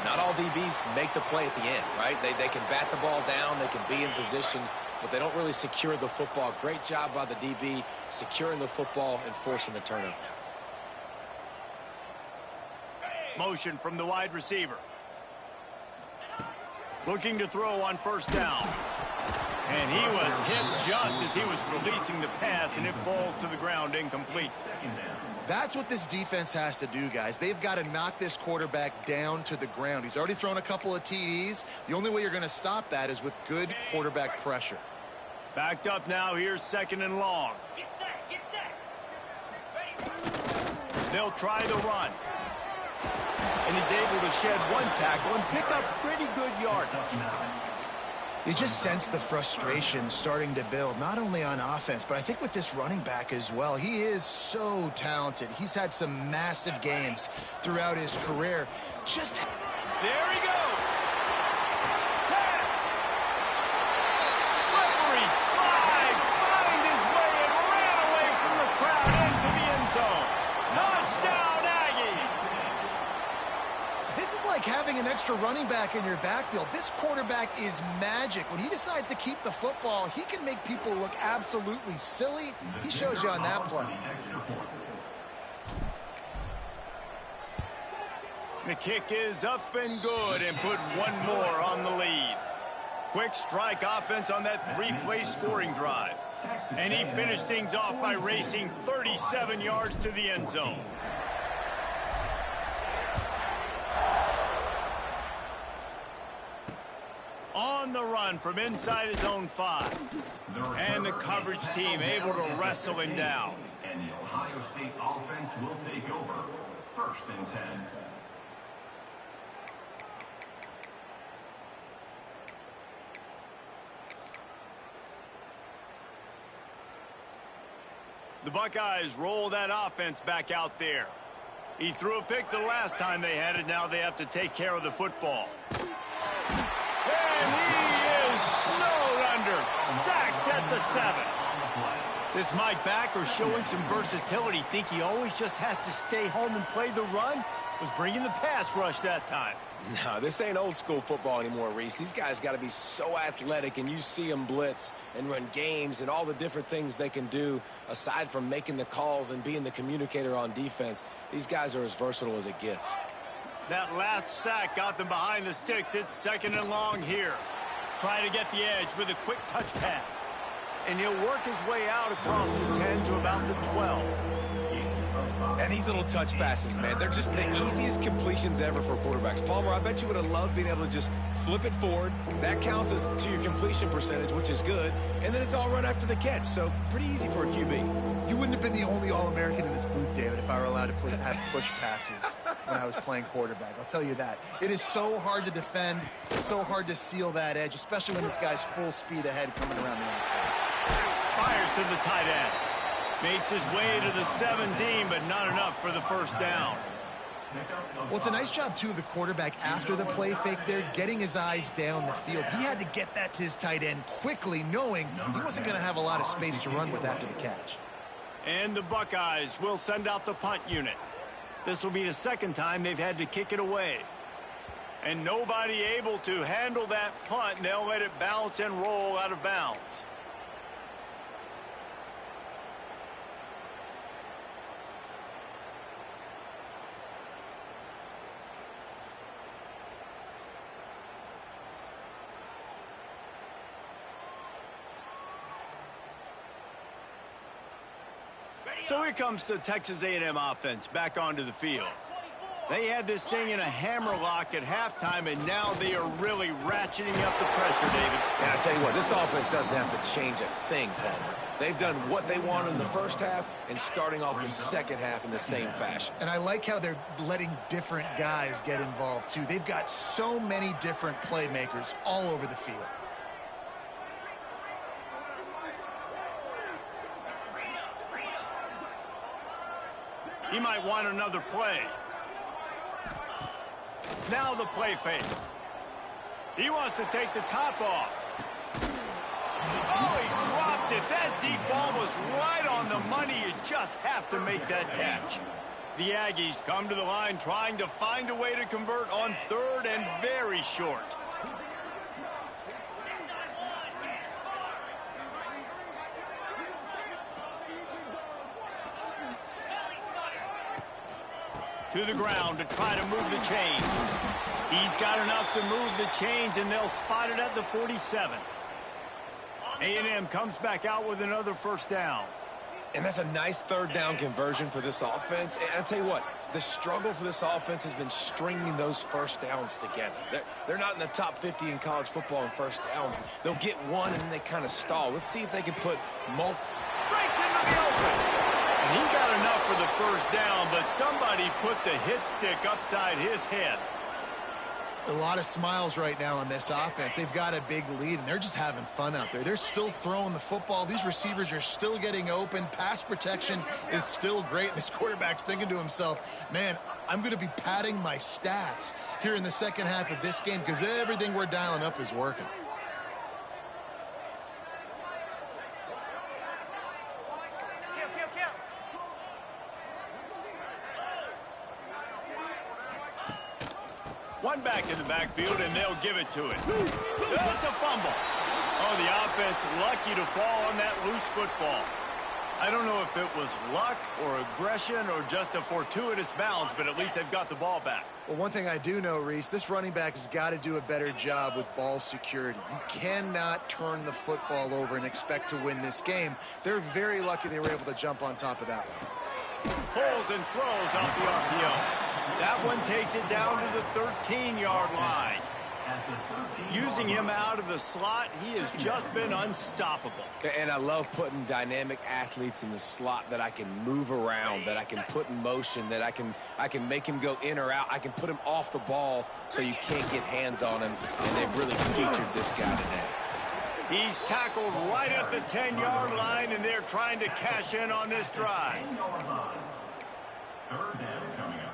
Speaker 2: Not all DBs make the play at the end, right? They can bat the ball down, they can be in position, but they don't really secure the football. Great job by the DB securing the football and forcing the turnover.
Speaker 1: Motion from the wide receiver. Looking to throw on 1st down. And he was hit just as he was releasing the pass, and it falls to the ground incomplete.
Speaker 3: That's what this defense has to do, guys. They've got to knock this quarterback down to the ground. He's already thrown a couple of TDs. The only way you're going to stop that is with good quarterback pressure.
Speaker 1: Backed up now, here's 2nd and long.
Speaker 6: Get set, get set. Ready.
Speaker 1: They'll try the run. And he's able to shed 1 tackle and pick up pretty good yardage.
Speaker 3: You just sense the frustration starting to build, not only on offense, but I think with this running back as well. He is so talented. He's had some massive games throughout his career. Just
Speaker 1: there he goes. 10. Slippery slide. Find his way and ran away from the crowd into the end zone. Touchdown, Aggies.
Speaker 3: This is like having an extra running back in your backfield. This quarterback is magic. When he decides to keep the football, he can make people look absolutely silly. He shows you on that play.
Speaker 1: The kick is up and good, and put 1 more on the lead. Quick strike offense on that 3-play scoring drive. And he finished things off by racing 37 yards to the end zone. On the run from inside his own 5. And the coverage team able to wrestle him down.
Speaker 4: And the Ohio State offense will take over. 1st and 10.
Speaker 1: The Buckeyes roll that offense back out there. He threw a pick the last time they had it. Now they have to take care of the football. And he is snowed under. Sacked at the 7. This Mike Backer showing some versatility. Think he always just has to stay home and play the run? Was bringing the pass rush that time.
Speaker 2: No, this ain't old school football anymore, Reese. These guys got to be so athletic, and you see them blitz and run games and all the different things they can do aside from making the calls and being the communicator on defense. These guys are as versatile as it gets.
Speaker 1: That last sack got them behind the sticks. It's 2nd and long here. Trying to get the edge with a quick touch pass. And he'll work his way out across the 10 to about the 12.
Speaker 2: And these little touch passes, man, they're just the easiest completions ever for quarterbacks. Palmer, I bet you would have loved being able to just flip it forward. That counts to your completion percentage, which is good. And then it's all run after the catch, so pretty easy for a QB.
Speaker 3: You wouldn't have been the only All-American in this booth, David, if I were allowed to have push passes when I was playing quarterback. I'll tell you that. It is so hard to defend. It's so hard to seal that edge, especially when this guy's full speed ahead coming around the outside.
Speaker 1: Fires to the tight end. Makes his way to the 17, but not enough for the first down.
Speaker 3: Well, it's a nice job, too, of the quarterback after the play fake there, getting his eyes down the field. He had to get that to his tight end quickly, knowing he wasn't going to have a lot of space to run with after the catch.
Speaker 1: And the Buckeyes will send out the punt unit. This will be the second time they've had to kick it away. And nobody able to handle that punt, and they'll let it bounce and roll out of bounds. So here comes the Texas A&M offense back onto the field. They had this thing in a hammerlock at halftime, and now they are really ratcheting up the pressure, David.
Speaker 2: And I tell you what, this offense doesn't have to change a thing, Palmer. They've done what they wanted in the first half and starting off the second half in the same fashion.
Speaker 3: And I like how they're letting different guys get involved, too. They've got so many different playmakers all over the field.
Speaker 1: He might want another play. Now the play fake. He wants to take the top off. Oh, he dropped it. That deep ball was right on the money. You just have to make that catch. The Aggies come to the line trying to find a way to convert on third and very short. To the ground to try to move the chains. He's got enough to move the chains, and they'll spot it at the 47. A&M comes back out with another first down.
Speaker 2: And that's a nice third down conversion for this offense. And I tell you what, the struggle for this offense has been stringing those first downs together. They're not in the top 50 in college football in first downs. They'll get one, and then they kind of stall. Let's see if they can put multiple.
Speaker 1: Breaks into the open. And he got enough for the first down, but somebody put the hit stick upside his head.
Speaker 3: A lot of smiles right now on this offense. They've got a big lead, and they're just having fun out there. They're still throwing the football. These receivers are still getting open. Pass protection is still great. This quarterback's thinking to himself, man, I'm going to be padding my stats here in the second half of this game because everything we're dialing up is working.
Speaker 1: One back in the backfield, and they'll give it to it. That's a fumble. Oh, the offense lucky to fall on that loose football. I don't know if it was luck or aggression or just a fortuitous bounce, but at least they've got the ball back.
Speaker 3: Well, one thing I do know, Reese, this running back has got to do a better job with ball security. You cannot turn the football over and expect to win this game. They're very lucky they were able to jump on top of that one.
Speaker 1: Pulls and throws off the RPO. That one takes it down to the 13-yard line. Using him out of the slot, he has just been unstoppable.
Speaker 2: And I love putting dynamic athletes in the slot that I can move around, that I can put in motion, that I can make him go in or out. I can put him off the ball so you can't get hands on him, and they've really featured this guy today.
Speaker 1: He's tackled right at the 10-yard line, and they're trying to cash in on this drive.
Speaker 4: Third down coming up.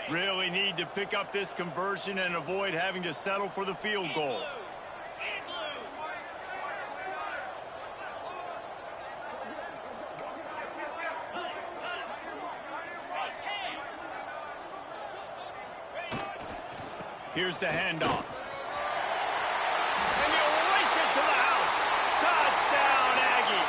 Speaker 1: Really need to pick up this conversion and avoid having to settle for the field goal. Here's the handoff. And he'll race it to the house. Touchdown, Aggie.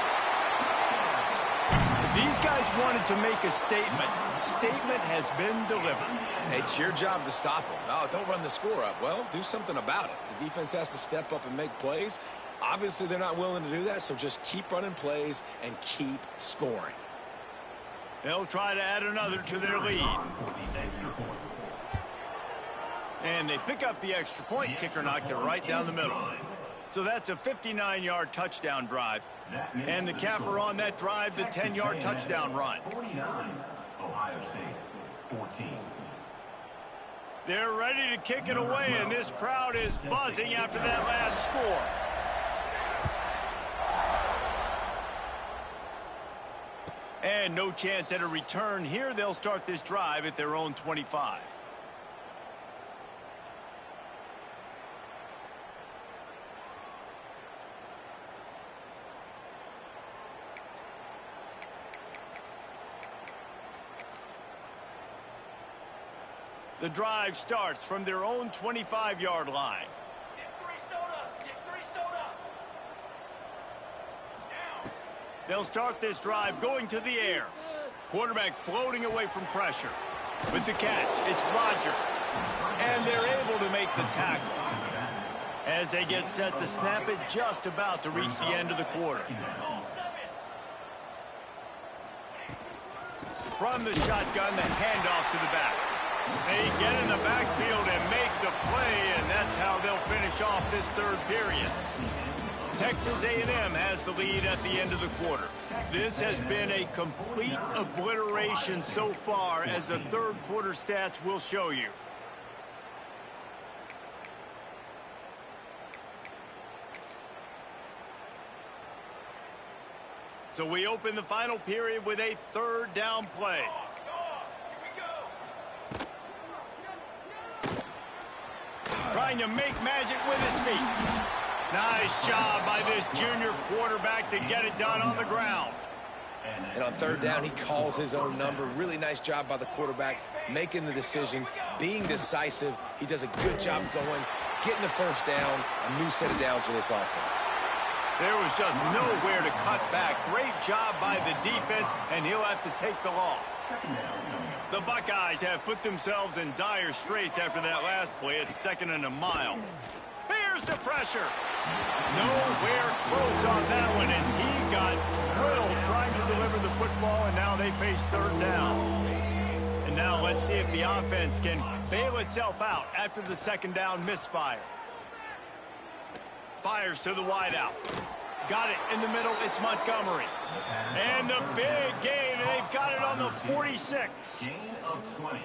Speaker 1: These guys wanted to make a statement. Statement has been delivered.
Speaker 2: It's your job to stop them. Oh, don't run the score up. Well, do something about it. The defense has to step up and make plays. Obviously, they're not willing to do that, so just keep running plays and keep scoring.
Speaker 1: They'll try to add another to their lead. And they pick up the extra point. Kicker knocked it right down the middle. So that's a 59-yard touchdown drive. And the capper on that drive, the 10-yard touchdown run.
Speaker 4: 49, Ohio State, 14.
Speaker 1: They're ready to kick it away, and this crowd is buzzing after that last score. And no chance at a return here. They'll start this drive at their own 25. The drive starts from their own 25-yard line. They'll start this drive going to the air. Quarterback floating away from pressure. With the catch, it's Rodgers. And they're able to make the tackle. As they get set to snap it, just about to reach the end of the quarter. From the shotgun, the handoff to the back. They get in the backfield and make the play, and that's how they'll finish off this third period. Texas A&M has the lead at the end of the quarter. This has been a complete obliteration so far, as the third quarter stats will show you. So we open the final period with a third down play. Trying to make magic with his feet. Nice job by this junior quarterback to get it done on the ground.
Speaker 2: And on third down, he calls his own number. Really nice job by the quarterback, making the decision, being decisive. He does a good job going, getting the first down, a new set of downs for this offense.
Speaker 1: There was just nowhere to cut back. Great job by the defense, and he'll have to take the loss. The Buckeyes have put themselves in dire straits after that last play. It's 2nd and a mile. Here's the pressure. Nowhere close on that one as he got drilled trying to deliver the football, and now they face third down. And now let's see if the offense can bail itself out after the second down misfire. Fires to the wideout. Got it in the middle. It's Montgomery. And the big gain, and they've got it on the 46.
Speaker 4: Gain of 20.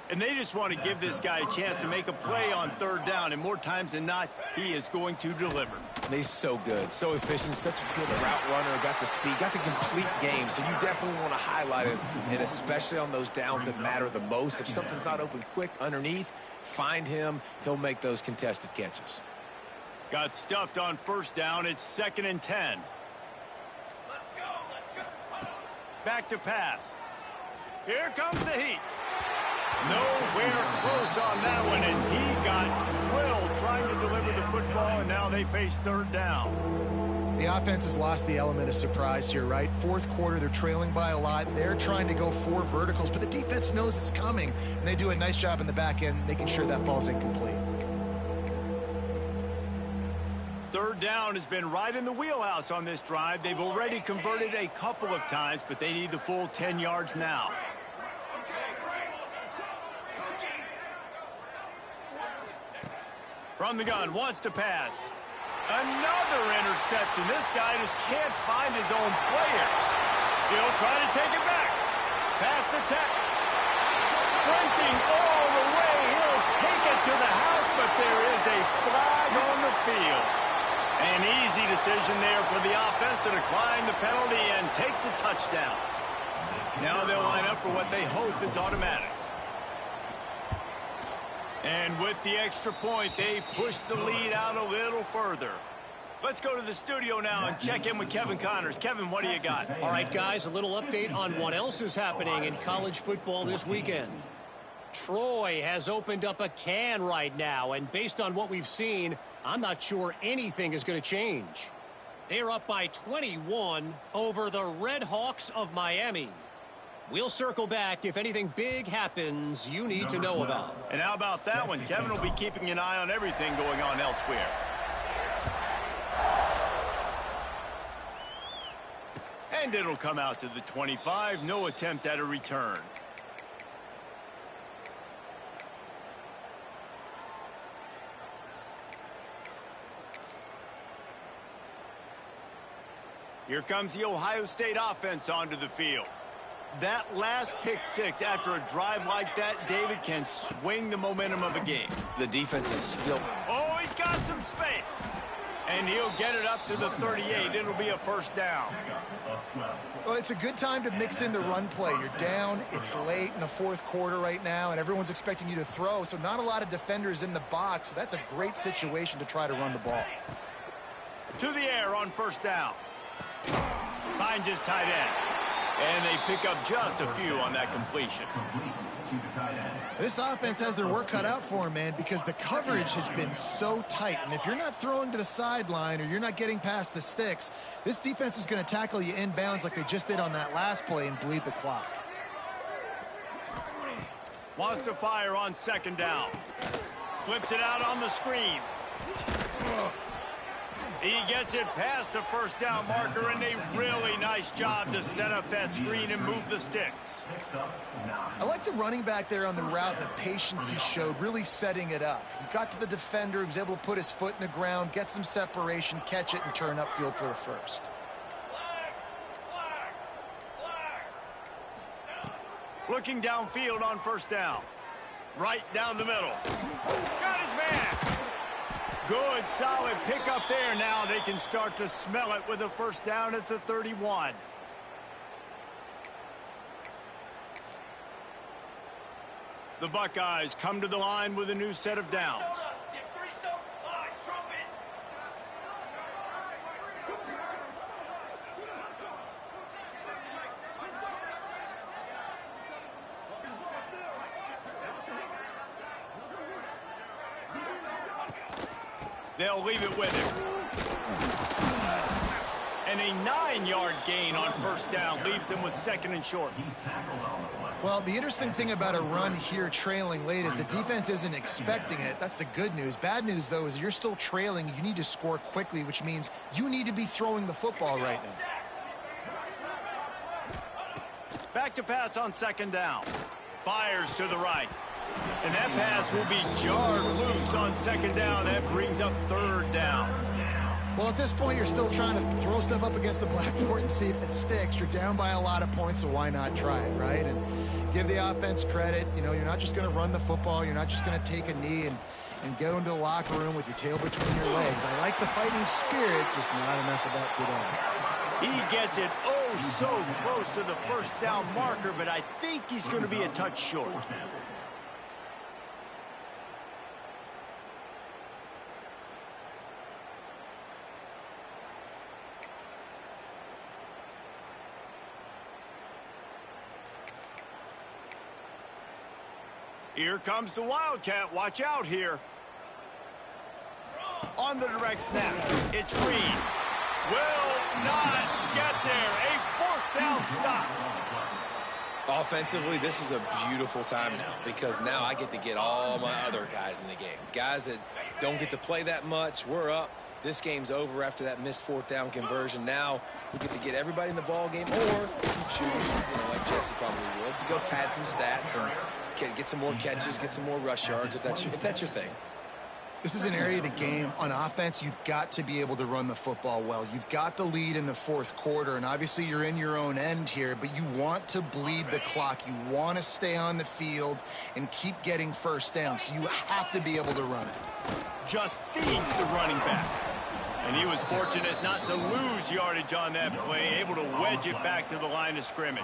Speaker 1: And they just want to give this guy a chance to make a play on third down, and more times than not, he is going to deliver.
Speaker 2: And he's so good, so efficient, such a good route runner, got the speed, got the complete game, so you definitely want to highlight it, and especially on those downs that matter the most. If something's not open quick underneath, find him. He'll make those contested catches.
Speaker 1: Got stuffed on first down. It's 2nd and 10.
Speaker 4: Let's go.
Speaker 1: Back to pass. Here comes the heat. Nowhere close on that one as he got drilled trying to deliver the football, and now they face third down.
Speaker 3: The offense has lost the element of surprise here, right? Fourth quarter, they're trailing by a lot. They're trying to go 4 verticals, but the defense knows it's coming, and they do a nice job in the back end making sure that falls incomplete.
Speaker 1: Third down has been right in the wheelhouse on this drive. They've already converted a couple of times, but they need the full 10 yards now. From the gun, wants to pass. Another interception. This guy just can't find his own players. He'll try to take it back. Pass the tech. Sprinting all the way. He'll take it to the house, but there is a flag on the field. An easy decision there for the offense to decline the penalty and take the touchdown. Now they'll line up for what they hope is automatic. And with the extra point, they push the lead out a little further. Let's go to the studio now and check in with Kevin Connors. Kevin, what do you got?
Speaker 5: All right, guys, a little update on what else is happening in college football this weekend. Troy has opened up a can right now, and based on what we've seen, I'm not sure anything is going to change. They're up by 21 over the Red Hawks of Miami. We'll circle back if anything big happens you need to know about.
Speaker 1: And how about that one? Kevin will be keeping an eye on everything going on elsewhere. And it'll come out to the 25. No attempt at a return. Here comes the Ohio State offense onto the field. That last pick six after a drive like that, David, can swing the momentum of a game.
Speaker 2: The defense is still...
Speaker 1: Oh, he's got some space. And he'll get it up to the 38. It'll be a first down.
Speaker 3: Well, it's a good time to mix in the run play. You're down, it's late in the fourth quarter right now, and everyone's expecting you to throw, so not a lot of defenders in the box. So that's a great situation to try to run the ball.
Speaker 1: To the air on first down. Finds his tight end. And they pick up just a few on that completion.
Speaker 3: This offense has their work cut out for them, man, because the coverage has been so tight. And if you're not throwing to the sideline or you're not getting past the sticks, this defense is going to tackle you inbounds like they just did on that last play and bleed the clock.
Speaker 1: Wants to fire on second down. Flips it out on the screen. He gets it past the first down marker, and a really nice job to set up that screen and move the sticks.
Speaker 3: I like the running back there on the route, the patience he showed, really setting it up. He got to the defender, he was able to put his foot in the ground, get some separation, catch it, and turn upfield for the first.
Speaker 1: Looking downfield on first down. Right down the middle. Got his man. Good, solid pickup there. Now they can start to smell it with a first down at the 31. The Buckeyes come to the line with a new set of downs. They'll leave it with him. And a 9-yard gain on first down leaves them with second and short.
Speaker 3: Well, the interesting thing about a run here trailing late is the defense isn't expecting it. That's the good news. Bad news, though, is you're still trailing. You need to score quickly, which means you need to be throwing the football right now.
Speaker 1: Back to pass on second down. Fires to the right. And that pass will be jarred loose on second down. That brings up third down.
Speaker 3: Well, at this point, you're still trying to throw stuff up against the blackboard and see if it sticks. You're down by a lot of points, so why not try it, right? And give the offense credit. You know, you're not just going to run the football. You're not just going to take a knee and go into the locker room with your tail between your legs. I like the fighting spirit, just not enough of that today.
Speaker 1: He gets it oh so close to the first down marker, but I think he's going to be a touch short. Here comes the Wildcat. Watch out here. On the direct snap. It's Green. Will not get there. A fourth down stop.
Speaker 2: Offensively, this is a beautiful time now because now I get to get all my other guys in the game. Guys that don't get to play that much, we're up. This game's over after that missed fourth down conversion. Now we get to get everybody in the ball game, or if you choose, like Jesse probably would, to go pad some stats and get some more catches, get some more rush yards if that's your thing.
Speaker 3: This is an area of the game. On offense, you've got to be able to run the football well. You've got the lead in the fourth quarter, and obviously you're in your own end here, but you want to bleed the clock. You want to stay on the field and keep getting first down, so you have to be able to run it.
Speaker 1: Just feeds the running back. And he was fortunate not to lose yardage on that play, able to wedge it back to the line of scrimmage.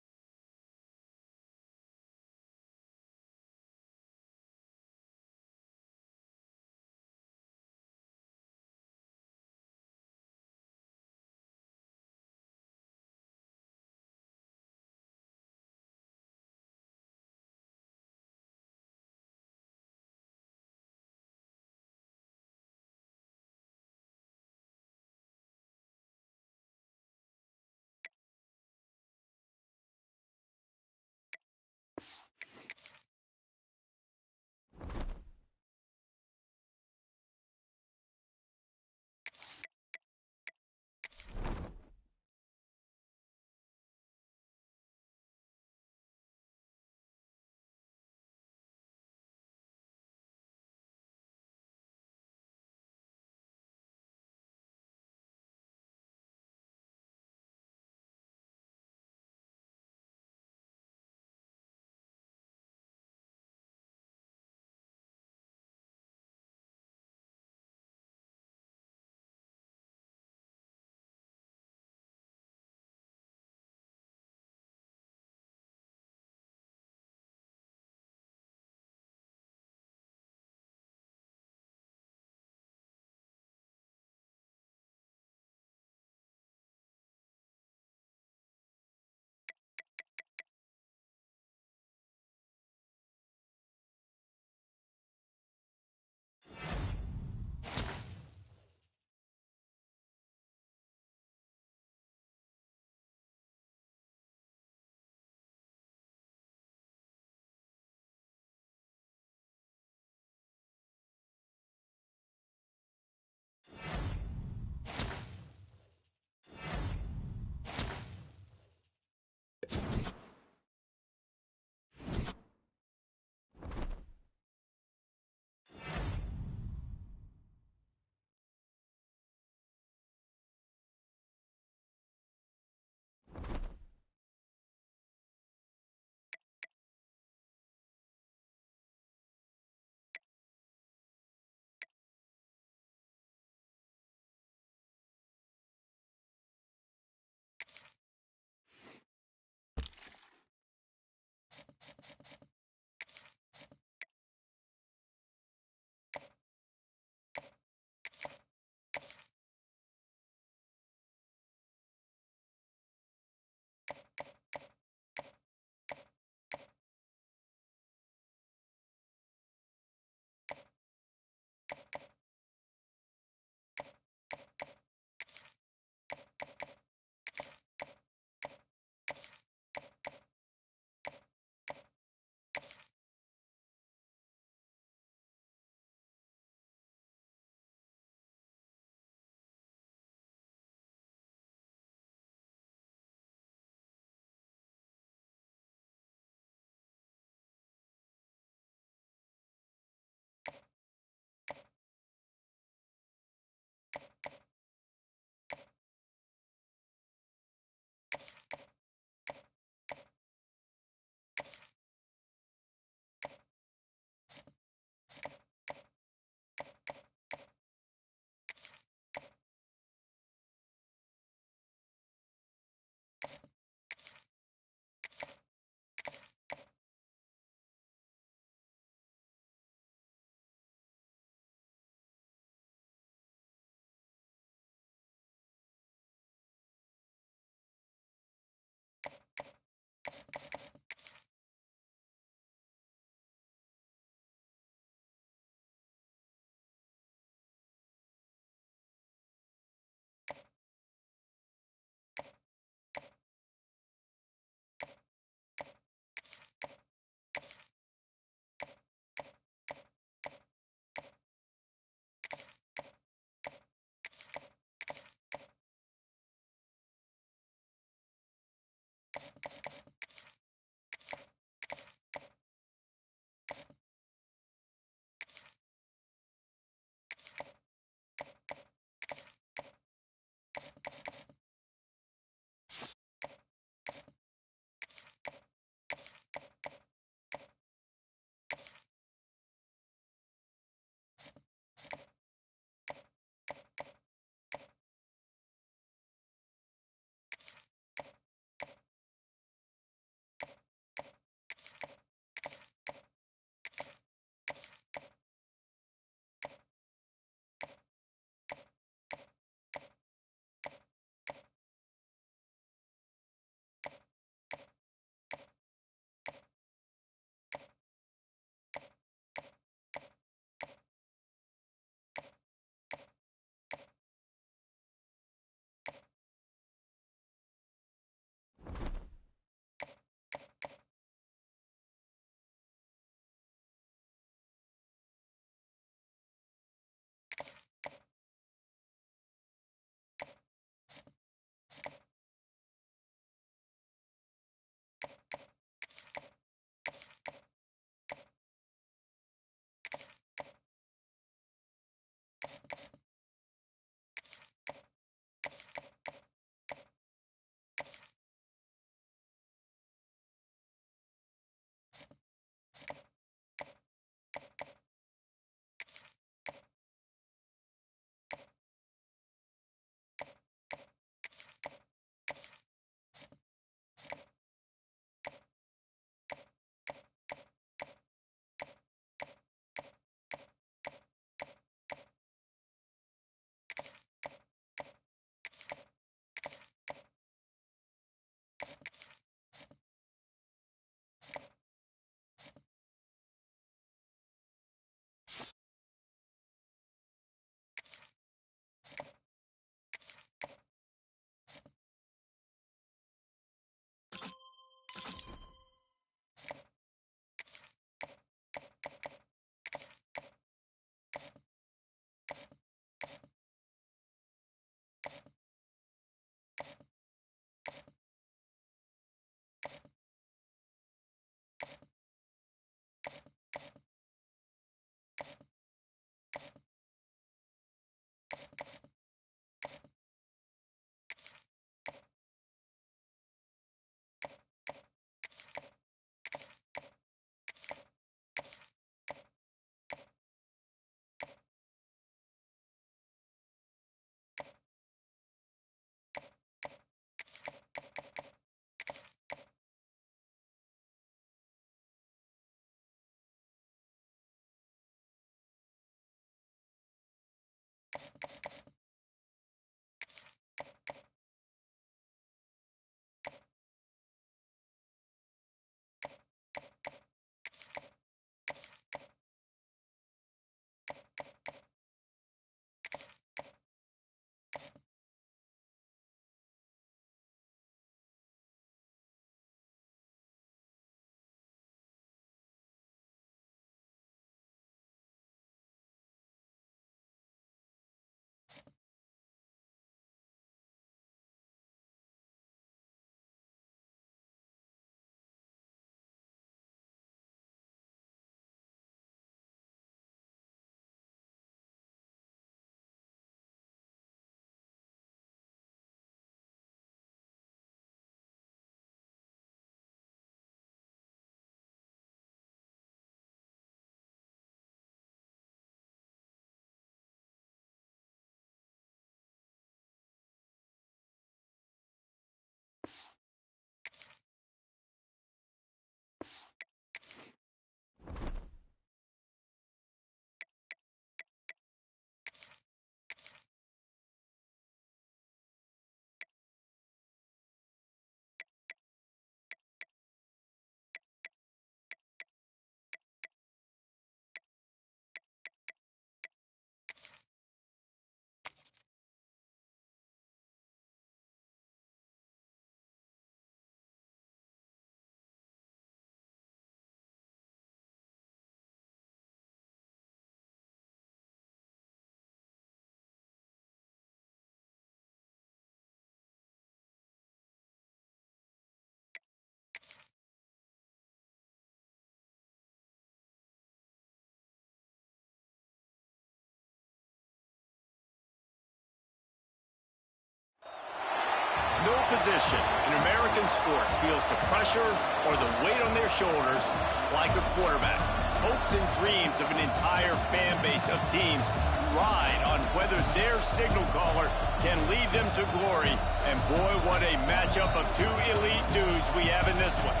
Speaker 1: No position in American sports feels the pressure or the weight on their shoulders like a quarterback. Hopes and dreams of an entire fan base of teams ride on whether their signal caller can lead them to glory. And boy, what a matchup of two elite dudes we have in this one.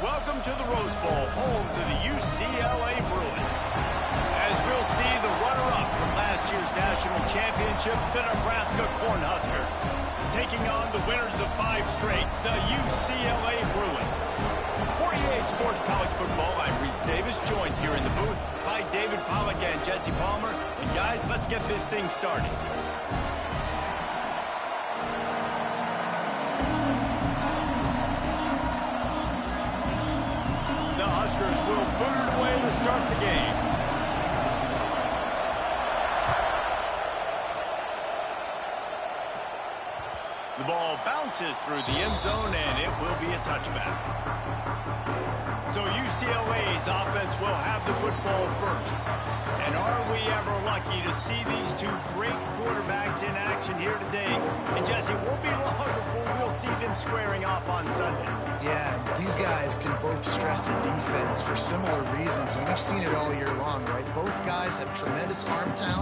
Speaker 1: Welcome to the Rose Bowl, home to the UCLA Bruins. As we'll see the runner-up from last year's national championship, the Nebraska Cornhuskers, taking on the winners of 5 straight, the UCLA Bruins. For EA Sports College Football, I'm Reese Davis, joined here in the booth by David Pollack and Jesse Palmer. And guys, let's get this thing started. The Huskers will boot it away to start the game. The ball bounces through the end zone, and it will be a touchback. So UCLA's offense will have the football first. And are we ever lucky to see these two great quarterbacks in action here today? And Jesse, it won't be long before we'll see them squaring off on Sundays.
Speaker 3: Yeah, these guys can both stress a defense for similar reasons, and we've seen it all year long, right? Both guys have tremendous arm talent.